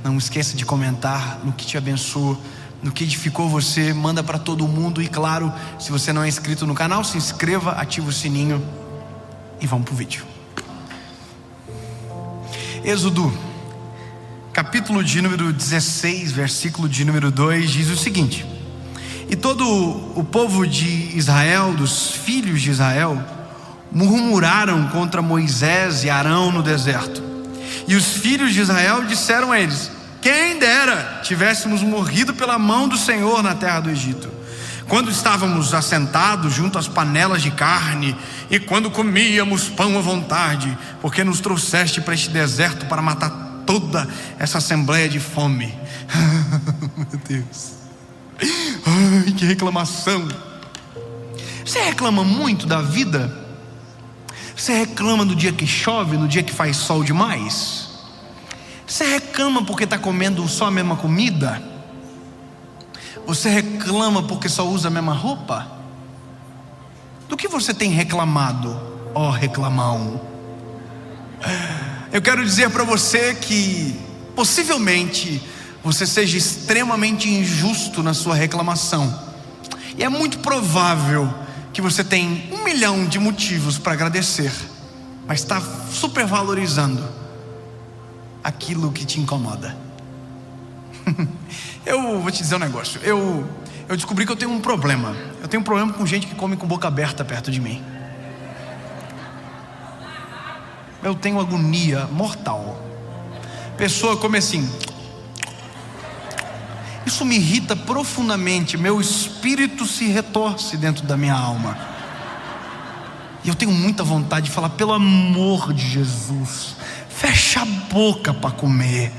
Não esqueça de comentar no que te abençoou, no que edificou você. Manda para todo mundo. E claro, se você não é inscrito no canal, se inscreva, ativa o sininho. E vamos para o vídeo. Êxodo, capítulo de número 16, versículo de número 2, diz o seguinte: e todo o povo de Israel, dos filhos de Israel, murmuraram contra Moisés e Arão no deserto. E os filhos de Israel disseram a eles: quem dera tivéssemos morrido pela mão do Senhor na terra do Egito, quando estávamos assentados junto às panelas de carne, e quando comíamos pão à vontade, porque nos trouxeste para este deserto para matar toda essa assembleia de fome. Meu Deus. Ai, que reclamação. Você reclama muito da vida? Você reclama do dia que chove, no dia que faz sol demais? Você reclama porque está comendo só a mesma comida? Você reclama porque só usa a mesma roupa? Do que você tem reclamado, ó reclamão? Eu quero dizer para você que possivelmente você seja extremamente injusto na sua reclamação. E é muito provável que você tem 1 milhão de motivos para agradecer, mas está supervalorizando aquilo que te incomoda. Eu vou te dizer um negócio. Eu descobri que eu tenho um problema. Eu tenho um problema com gente que come com boca aberta perto de mim. Eu tenho agonia mortal. Pessoa come assim. Isso me irrita profundamente. Meu espírito se retorce dentro da minha alma. E eu tenho muita vontade de falar: pelo amor de Jesus, fecha a boca para comer.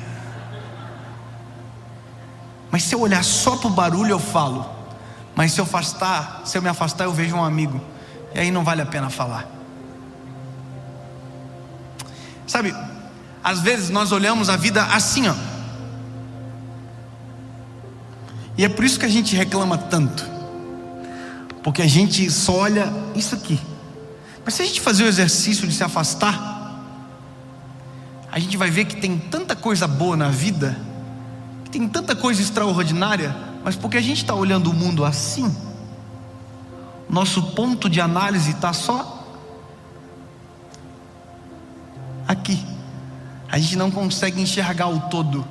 Mas se eu olhar só para o barulho eu falo. Mas se eu me afastar eu vejo um amigo. E aí não vale a pena falar. Sabe, às vezes nós olhamos a vida assim, ó. E é por isso que a gente reclama tanto. Porque a gente só olha isso aqui. Mas se a gente fazer o exercício de se afastar, a gente vai ver que tem tanta coisa boa na vida, que tem tanta coisa extraordinária. Mas porque a gente está olhando o mundo assim, nosso ponto de análise está só aqui. A gente não consegue enxergar o todo.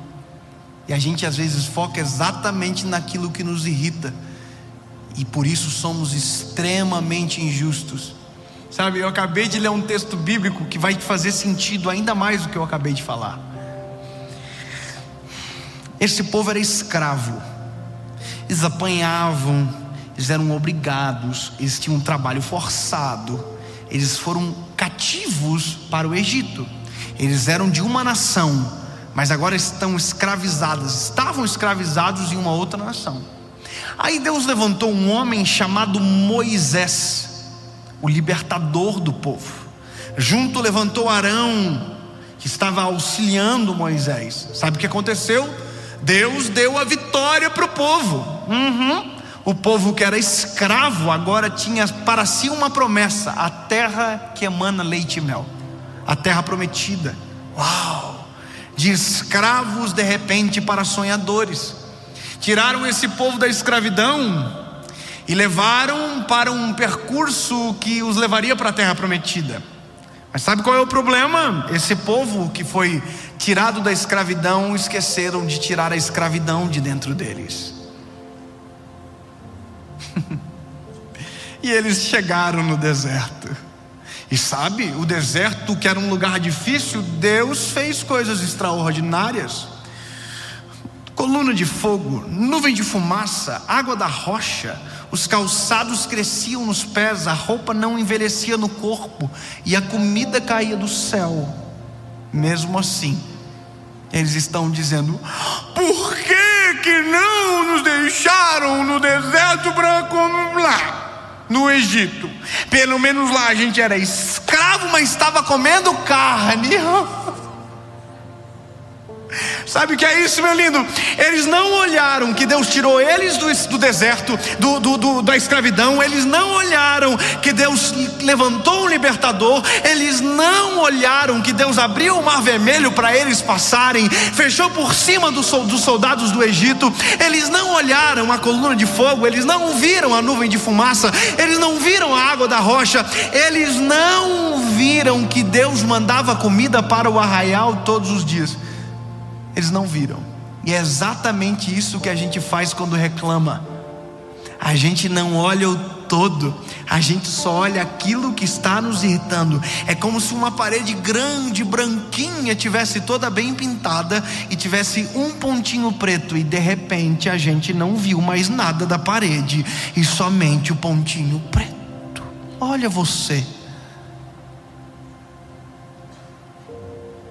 E a gente às vezes foca exatamente naquilo que nos irrita. E por isso somos extremamente injustos. Sabe, eu acabei de ler um texto bíblico que vai te fazer sentido ainda mais do que eu acabei de falar. Esse povo era escravo. Eles apanhavam, eles eram obrigados, eles tinham um trabalho forçado. Eles foram cativos para o Egito. Eles eram de uma nação, mas agora estavam escravizados em uma outra nação. Aí Deus levantou um homem chamado Moisés, o libertador do povo. Junto levantou Arão, que estava auxiliando Moisés. Sabe o que aconteceu? Deus deu a vitória para o povo. O povo que era escravo agora tinha para si uma promessa: a terra que emana leite e mel, a terra prometida. Uau! De escravos de repente para sonhadores. Tiraram esse povo da escravidão e levaram para um percurso que os levaria para a terra prometida. Mas sabe qual é o problema? Esse povo que foi tirado da escravidão esqueceram de tirar a escravidão de dentro deles. E eles chegaram no deserto. E sabe, o deserto, que era um lugar difícil, Deus fez coisas extraordinárias. Coluna de fogo, nuvem de fumaça, água da rocha. Os calçados cresciam nos pés, a roupa não envelhecia no corpo, e a comida caía do céu. Mesmo assim, eles estão dizendo: por que não nos deixaram no deserto branco lá no Egito? Pelo menos lá a gente era escravo, mas estava comendo carne. Sabe o que é isso, meu lindo? Eles não olharam que Deus tirou eles do deserto, da escravidão. Eles não olharam que Deus levantou um libertador. Eles não olharam que Deus abriu o mar vermelho para eles passarem, fechou por cima dos soldados do Egito. Eles não olharam a coluna de fogo. Eles não viram a nuvem de fumaça. Eles não viram a água da rocha. Eles não viram que Deus mandava comida para o arraial todos os dias. Eles não viram. E é exatamente isso que a gente faz quando reclama. A gente não olha o todo, a gente só olha aquilo que está nos irritando. É como se uma parede grande, branquinha, tivesse toda bem pintada e tivesse um pontinho preto, e de repente a gente não viu mais nada da parede e somente o pontinho preto. Olha você.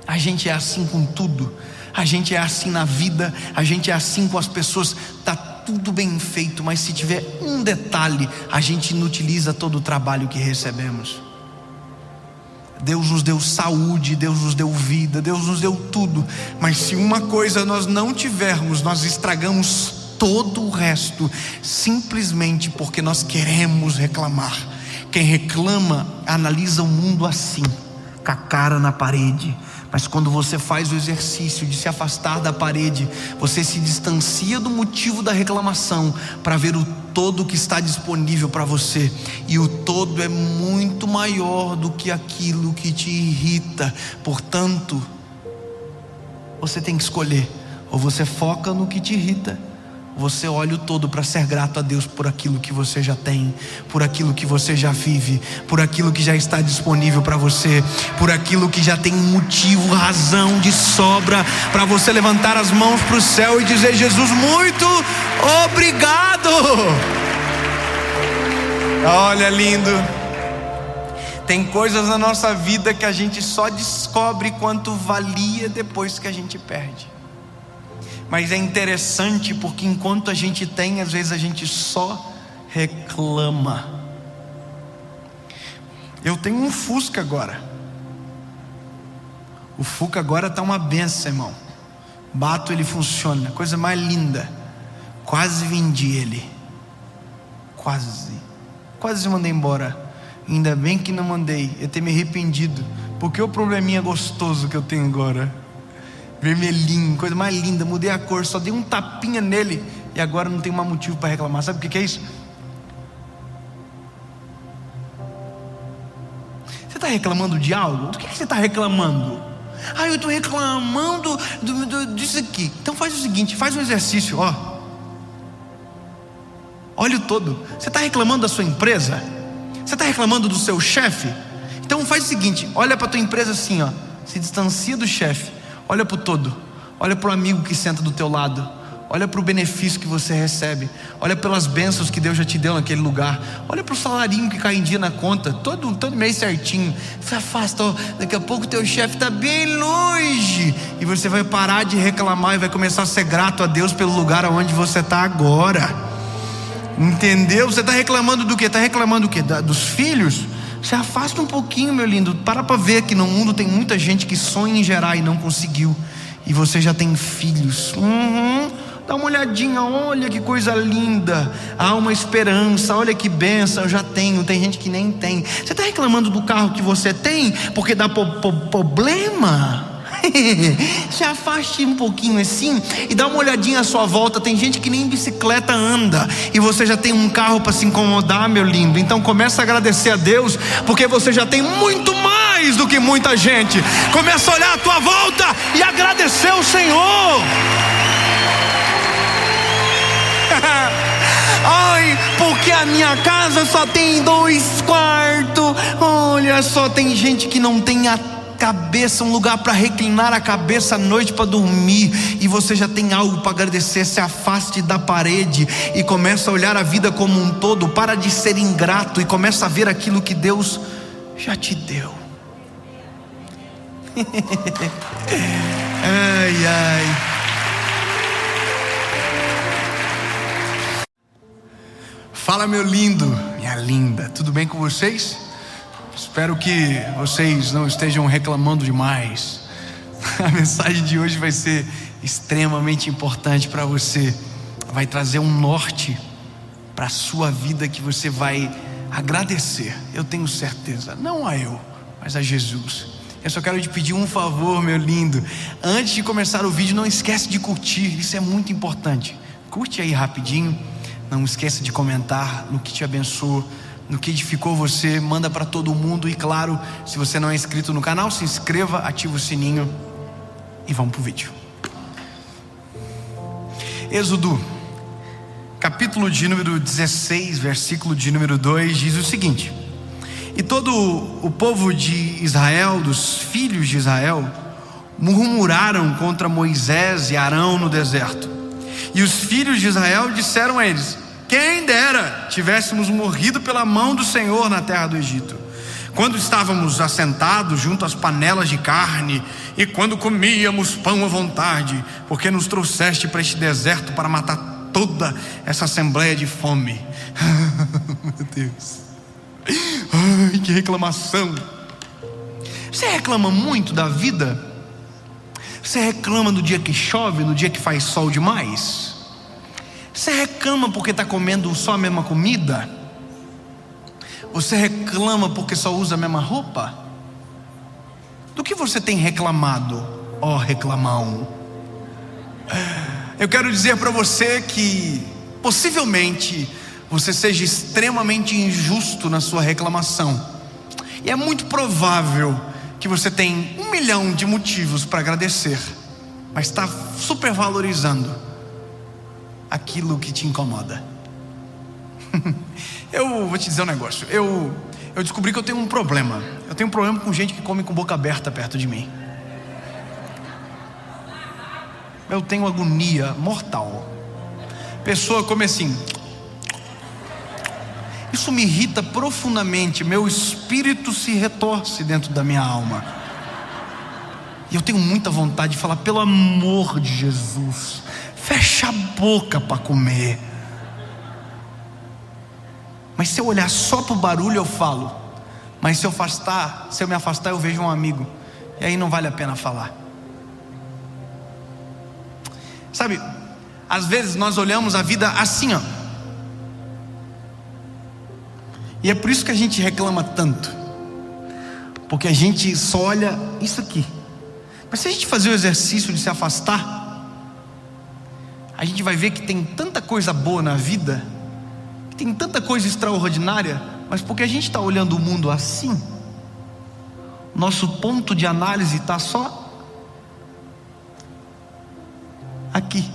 A gente é assim com tudo. A gente é assim na vida, a gente é assim com as pessoas. Está tudo bem feito, mas se tiver um detalhe, a gente inutiliza todo o trabalho que recebemos. Deus nos deu saúde, Deus nos deu vida, Deus nos deu tudo, mas se uma coisa nós não tivermos, nós estragamos todo o resto, simplesmente porque nós queremos reclamar. Quem reclama analisa o mundo assim, com a cara na parede. Mas quando você faz o exercício de se afastar da parede, você se distancia do motivo da reclamação para ver o todo que está disponível para você. E o todo é muito maior do que aquilo que te irrita. Portanto, você tem que escolher: ou você foca no que te irrita, você olha o todo para ser grato a Deus por aquilo que você já tem, por aquilo que você já vive, por aquilo que já está disponível para você, por aquilo que já tem motivo, razão de sobra para você levantar as mãos para o céu e dizer: Jesus, muito obrigado. Olha, lindo, tem coisas na nossa vida que a gente só descobre quanto valia depois que a gente perde. Mas é interessante porque enquanto a gente tem, às vezes a gente só reclama. Eu tenho um Fusca agora. O Fusca agora está uma benção, irmão. Bato, ele funciona, coisa mais linda. Quase vendi ele. Quase mandei embora. Ainda bem que não mandei, eu tenho me arrependido. Porque o probleminha gostoso que eu tenho agora, vermelhinho, coisa mais linda, mudei a cor, só dei um tapinha nele e agora não tem mais motivo para reclamar. Sabe o que é isso? Você está reclamando de algo? Do que você está reclamando? Eu estou reclamando disso aqui. Então faz o seguinte, faz um exercício, ó. Olha o todo. Você está reclamando da sua empresa? Você está reclamando do seu chefe? Então faz o seguinte, olha para a tua empresa assim, ó. Se distancia do chefe. Olha para o todo, olha para o amigo que senta do teu lado, olha para o benefício que você recebe, olha pelas bênçãos que Deus já te deu naquele lugar, olha para o salarinho que cai em dia na conta, todo mês certinho. Se afasta, ó, daqui a pouco teu chefe está bem longe, e você vai parar de reclamar e vai começar a ser grato a Deus pelo lugar onde você está agora. Entendeu? Você está reclamando do quê? Está reclamando do quê? Dos filhos? Se afasta um pouquinho, meu lindo. Para ver que no mundo tem muita gente que sonha em gerar e não conseguiu. E você já tem filhos. Dá uma olhadinha, olha que coisa linda. Há uma esperança, olha que bênção, eu já tenho. Tem gente que nem tem. Você está reclamando do carro que você tem porque dá problema? Se afaste um pouquinho assim e dá uma olhadinha à sua volta. Tem gente que nem bicicleta anda e você já tem um carro para se incomodar, meu lindo. Então começa a agradecer a Deus, porque você já tem muito mais do que muita gente. Começa a olhar à tua volta e agradecer o Senhor. Ai, porque a minha casa só tem 2 quartos. Olha só, tem gente que não tem a cabeça, um lugar para reclinar a cabeça à noite para dormir, e você já tem algo para agradecer. Se afaste da parede e começa a olhar a vida como um todo. Para de ser ingrato e começa a ver aquilo que Deus já te deu. Ai. Fala, meu lindo, minha linda, tudo bem com vocês? Espero que vocês não estejam reclamando demais. A mensagem de hoje vai ser extremamente importante para você. Vai trazer um norte para a sua vida que você vai agradecer. Eu tenho certeza, não a eu, mas a Jesus. Eu só quero te pedir um favor, meu lindo. Antes de começar o vídeo, não esquece de curtir, isso é muito importante. Curte aí rapidinho. Não esqueça de comentar no que te abençoou, no que edificou você. Manda para todo mundo. E claro, se você não é inscrito no canal, se inscreva, ativa o sininho e vamos pro vídeo. Êxodo, capítulo de número 16, versículo de número 2, diz o seguinte: e todo o povo de Israel, dos filhos de Israel, murmuraram contra Moisés e Arão no deserto. E os filhos de Israel disseram a eles: quem dera tivéssemos morrido pela mão do Senhor na terra do Egito, quando estávamos assentados junto às panelas de carne, e quando comíamos pão à vontade, porque nos trouxeste para este deserto para matar toda essa assembleia de fome. Meu Deus, ai, que reclamação. Você reclama muito da vida? Você reclama do dia que chove, no dia que faz sol demais? Você reclama porque está comendo só a mesma comida? Você reclama porque só usa a mesma roupa? Do que você tem reclamado, ó reclamão? Eu quero dizer para você que possivelmente você seja extremamente injusto na sua reclamação. E é muito provável que você tem 1 milhão de motivos para agradecer, mas está supervalorizando aquilo que te incomoda. Eu vou te dizer um negócio. Eu descobri que eu tenho um problema. Eu tenho um problema com gente que come com boca aberta perto de mim. Eu tenho agonia mortal. Pessoa come assim. Isso me irrita profundamente. Meu espírito se retorce dentro da minha alma. E eu tenho muita vontade de falar: pelo amor de Jesus, fecha a boca para comer. Mas se eu olhar só para o barulho eu falo. Mas se eu me afastar eu vejo um amigo. E aí não vale a pena falar. Sabe, às vezes nós olhamos a vida assim, ó. E é por isso que a gente reclama tanto. Porque a gente só olha isso aqui. Mas se a gente fazer o exercício de se afastar, a gente vai ver que tem tanta coisa boa na vida, que tem tanta coisa extraordinária, mas porque a gente está olhando o mundo assim, nosso ponto de análise está só aqui.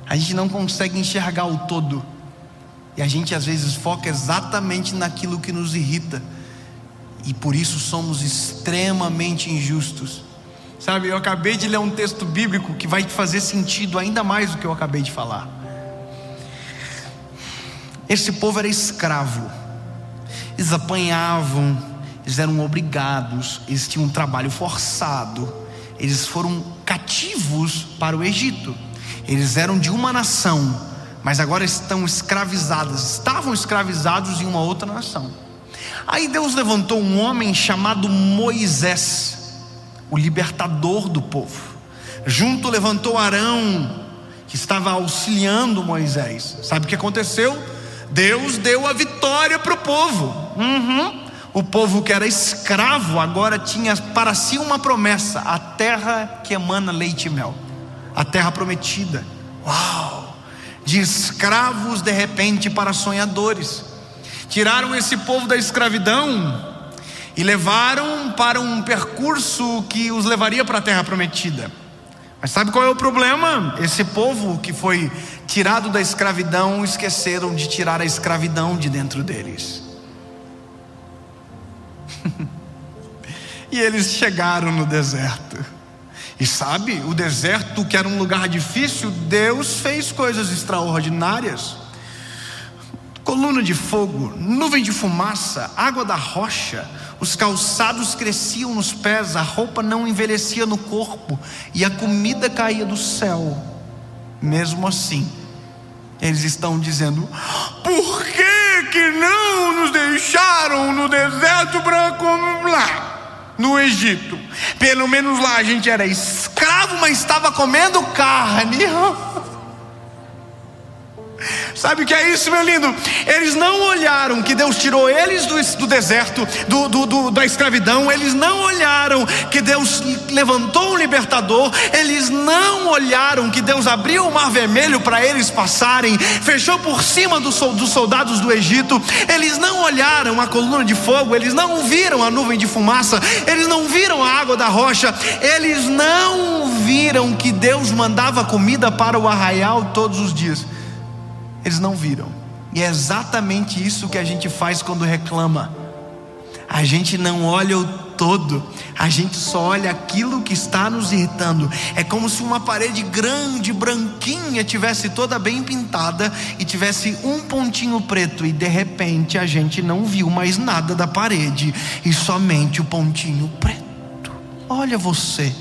A gente não consegue enxergar o todo. E a gente às vezes foca exatamente naquilo que nos irrita. E por isso somos extremamente injustos. Sabe, eu acabei de ler um texto bíblico que vai te fazer sentido ainda mais do que eu acabei de falar. Esse povo era escravo. Eles apanhavam, eles eram obrigados, eles tinham um trabalho forçado. Eles foram cativos para o Egito. Eles eram de uma nação, mas agora estavam escravizados em uma outra nação. Aí Deus levantou um homem chamado Moisés, o libertador do povo. Junto levantou Arão, que estava auxiliando Moisés. Sabe o que aconteceu? Deus deu a vitória para o povo. O povo que era escravo agora tinha para si uma promessa: a terra que emana leite e mel, a terra prometida. Uau! De escravos de repente para sonhadores. Tiraram esse povo da escravidão e levaram para um percurso que os levaria para a terra prometida. Mas sabe qual é o problema? Esse povo que foi tirado da escravidão, esqueceram de tirar a escravidão de dentro deles. E eles chegaram no deserto. E sabe, o deserto, que era um lugar difícil, Deus fez coisas extraordinárias. Coluna de fogo, nuvem de fumaça, água da rocha. Os calçados cresciam nos pés, a roupa não envelhecia no corpo, e a comida caía do céu. Mesmo assim, eles estão dizendo: por que não nos deixaram no deserto para comer lá no Egito? Pelo menos lá a gente era escravo, mas estava comendo carne. Sabe o que é isso, meu lindo? Eles não olharam que Deus tirou eles do deserto, da escravidão. Eles não olharam que Deus levantou um libertador. Eles não olharam que Deus abriu o mar vermelho para eles passarem, fechou por cima dos soldados do Egito. Eles não olharam a coluna de fogo. Eles não viram a nuvem de fumaça. Eles não viram a água da rocha. Eles não viram que Deus mandava comida para o arraial todos os dias. Eles não viram. E é exatamente isso que a gente faz quando reclama. A gente não olha o todo, a gente só olha aquilo que está nos irritando. É como se uma parede grande, branquinha, tivesse toda bem pintada e tivesse um pontinho preto, e de repente a gente não viu mais nada da parede e somente o pontinho preto. Olha você.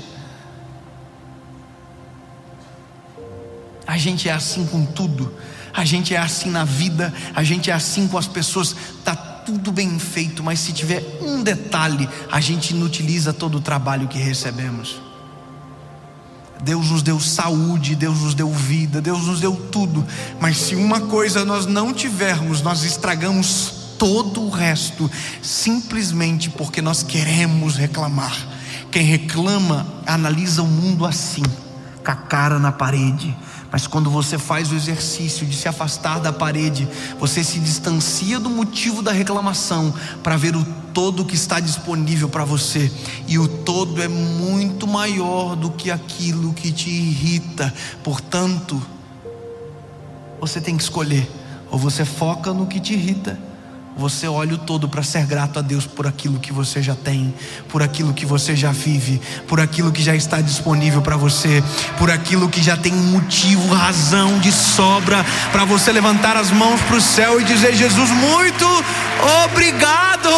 A A gente é assim com tudo. A gente é assim na vida. A gente é assim com as pessoas. Está tudo bem feito, mas se tiver um detalhe, a gente inutiliza todo o trabalho que recebemos. Deus nos deu saúde, Deus nos deu vida, Deus nos deu tudo. Mas se uma coisa nós não tivermos, nós estragamos todo o resto, simplesmente porque nós queremos reclamar. Quem reclama analisa o mundo assim, com a cara na parede. Mas quando você faz o exercício de se afastar da parede, você se distancia do motivo da reclamação para ver o todo que está disponível para você. E o todo é muito maior do que aquilo que te irrita. Portanto, você tem que escolher: ou você foca no que te irrita, você olha o todo para ser grato a Deus por aquilo que você já tem, por aquilo que você já vive, por aquilo que já está disponível para você, por aquilo que já tem motivo, razão de sobra para você levantar as mãos para o céu e dizer: Jesus, muito obrigado.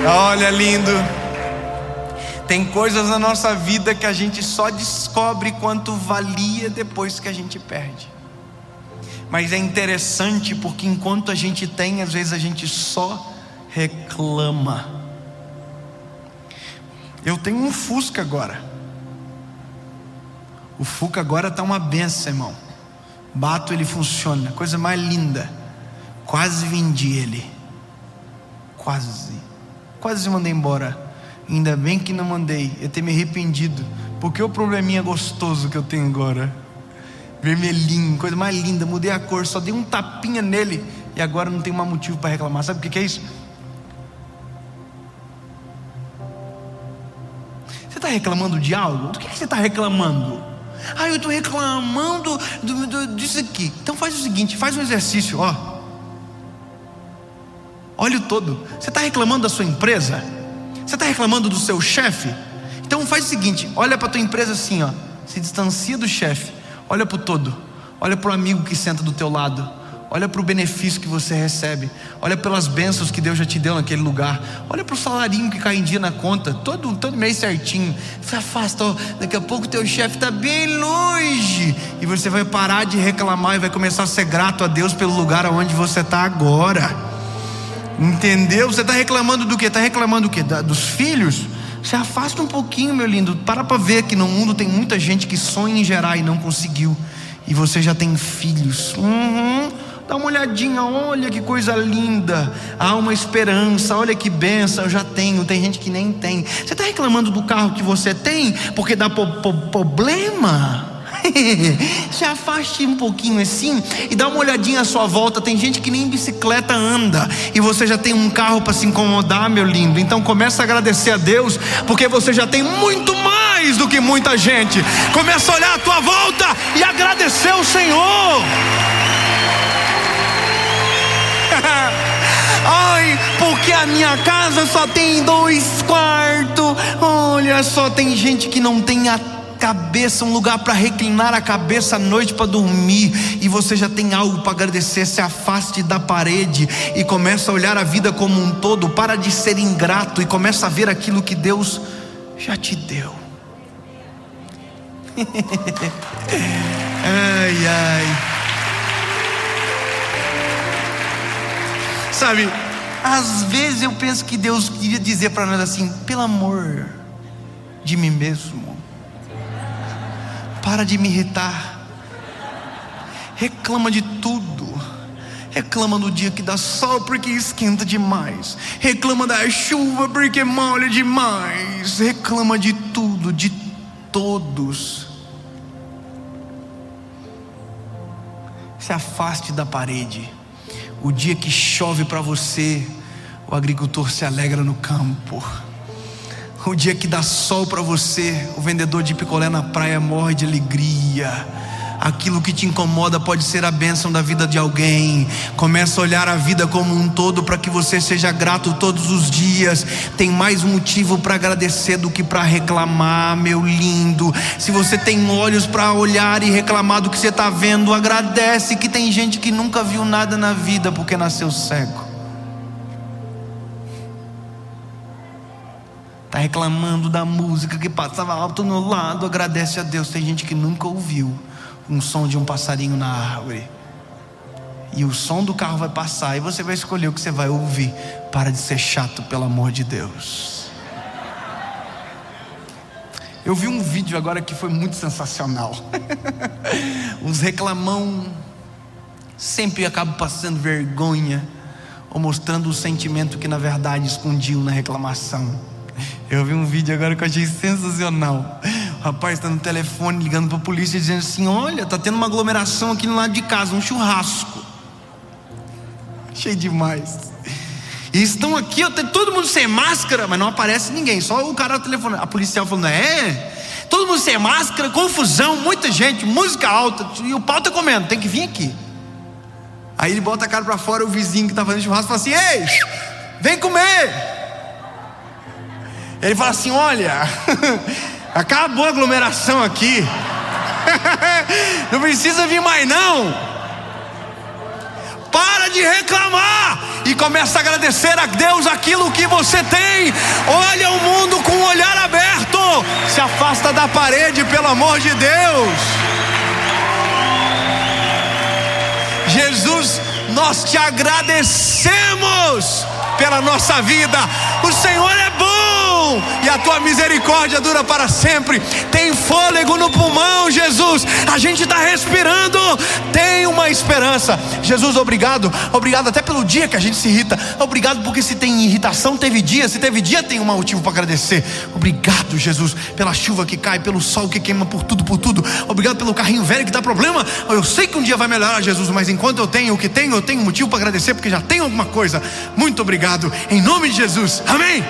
Olha, lindo, tem coisas na nossa vida que a gente só descobre quanto valia depois que a gente perde. Mas é interessante porque enquanto a gente tem, às vezes a gente só reclama. Eu tenho um Fusca agora. O Fusca agora está uma benção, irmão. Bato, ele funciona, coisa mais linda. Quase vendi ele. Quase mandei embora. Ainda bem que não mandei. Eu ter me arrependido, porque o probleminha gostoso que eu tenho agora, vermelhinho, coisa mais linda. Mudei a cor, só dei um tapinha nele e agora não tem mais motivo para reclamar. Sabe o que é isso? Você está reclamando de algo? Do que você está reclamando? Eu estou reclamando disso aqui. Então faz o seguinte, faz um exercício, ó. Olha o todo. Você está reclamando da sua empresa? Você está reclamando do seu chefe? Então faz o seguinte, olha para a tua empresa assim, ó. Se distancia do chefe. Olha para o todo, olha para o amigo que senta do teu lado, olha para o benefício que você recebe, olha pelas bênçãos que Deus já te deu naquele lugar, olha para o salarinho que cai em dia na conta, todo mês certinho. Se afasta, ó, daqui a pouco teu chefe está bem longe, e você vai parar de reclamar e vai começar a ser grato a Deus pelo lugar onde você está agora. Entendeu? Você está reclamando do quê? Está reclamando do quê? Dos filhos? Se afasta um pouquinho, meu lindo. Para ver que no mundo tem muita gente que sonha em gerar e não conseguiu. E você já tem filhos. Dá uma olhadinha, olha que coisa linda. Há uma esperança, olha que bênção, eu já tenho. Tem gente que nem tem. Você está reclamando do carro que você tem porque dá problema? Se afaste um pouquinho assim e dá uma olhadinha à sua volta. Tem gente que nem bicicleta anda e você já tem um carro para se incomodar, meu lindo. Então começa a agradecer a Deus, porque você já tem muito mais do que muita gente. Começa a olhar à tua volta e agradecer ao Senhor. Ai, porque a minha casa só tem 2 quartos. Olha só, tem gente que não tem a cabeça, um lugar para reclinar a cabeça à noite para dormir, e você já tem algo para agradecer. Se afaste da parede e começa a olhar a vida como um todo. Para de ser ingrato e começa a ver aquilo que Deus já te deu. Ai. Sabe, às vezes eu penso que Deus queria dizer para nós assim: pelo amor de mim mesmo, para de me irritar. Reclama de tudo. Reclama do dia que dá sol porque esquenta demais. Reclama da chuva porque molha demais. Reclama de tudo, de todos. Se afaste da parede. O dia que chove para você, o agricultor se alegra no campo. O dia que dá sol para você, o vendedor de picolé na praia morre de alegria. Aquilo que te incomoda pode ser a bênção da vida de alguém. Começa a olhar a vida como um todo para que você seja grato todos os dias. Tem mais motivo para agradecer do que para reclamar, meu lindo. Se você tem olhos para olhar e reclamar do que você está vendo, agradece que tem gente que nunca viu nada na vida porque nasceu cego. Está Está reclamando da música que passava alto no lado. Agradece a Deus. Tem gente que nunca ouviu um som de um passarinho na árvore. E o som do carro vai passar e você vai escolher o que você vai ouvir. Para de ser chato, pelo amor de Deus. Eu vi um vídeo agora que foi muito sensacional. Uns reclamão sempre acabam passando vergonha ou mostrando o sentimento que na verdade escondiam na reclamação. Eu vi um vídeo agora que eu achei sensacional. O rapaz está no telefone ligando para a polícia dizendo assim: olha, está tendo uma aglomeração aqui no lado de casa, um churrasco. Achei demais. E estão aqui, todo mundo sem máscara, mas não aparece ninguém, só o cara no telefone. A policial falando: todo mundo sem máscara, confusão, muita gente, música alta, e o pau tá comendo, tem que vir aqui. Aí ele bota a cara para fora, o vizinho que tá fazendo churrasco fala assim: ei, vem comer. Ele fala assim: olha, acabou a aglomeração aqui. Não precisa vir mais não. Para de reclamar e começa a agradecer a Deus aquilo que você tem. Olha o mundo com um olhar aberto. Se afasta da parede, pelo amor de Deus. Jesus, nós te agradecemos pela nossa vida. O Senhor é bom e a tua misericórdia dura para sempre. Tem fôlego no pulmão, Jesus. A gente está respirando. Tem uma esperança. Jesus, obrigado. Obrigado até pelo dia que a gente se irrita. Obrigado porque se tem irritação, teve dia. Se teve dia, tem um motivo para agradecer. Obrigado, Jesus, pela chuva que cai, pelo sol que queima, por tudo, por tudo. Obrigado pelo carrinho velho que dá problema. Eu sei que um dia vai melhorar, Jesus, mas enquanto eu tenho o que tenho, eu tenho motivo para agradecer, porque já tenho alguma coisa. Muito obrigado, em nome de Jesus, amém.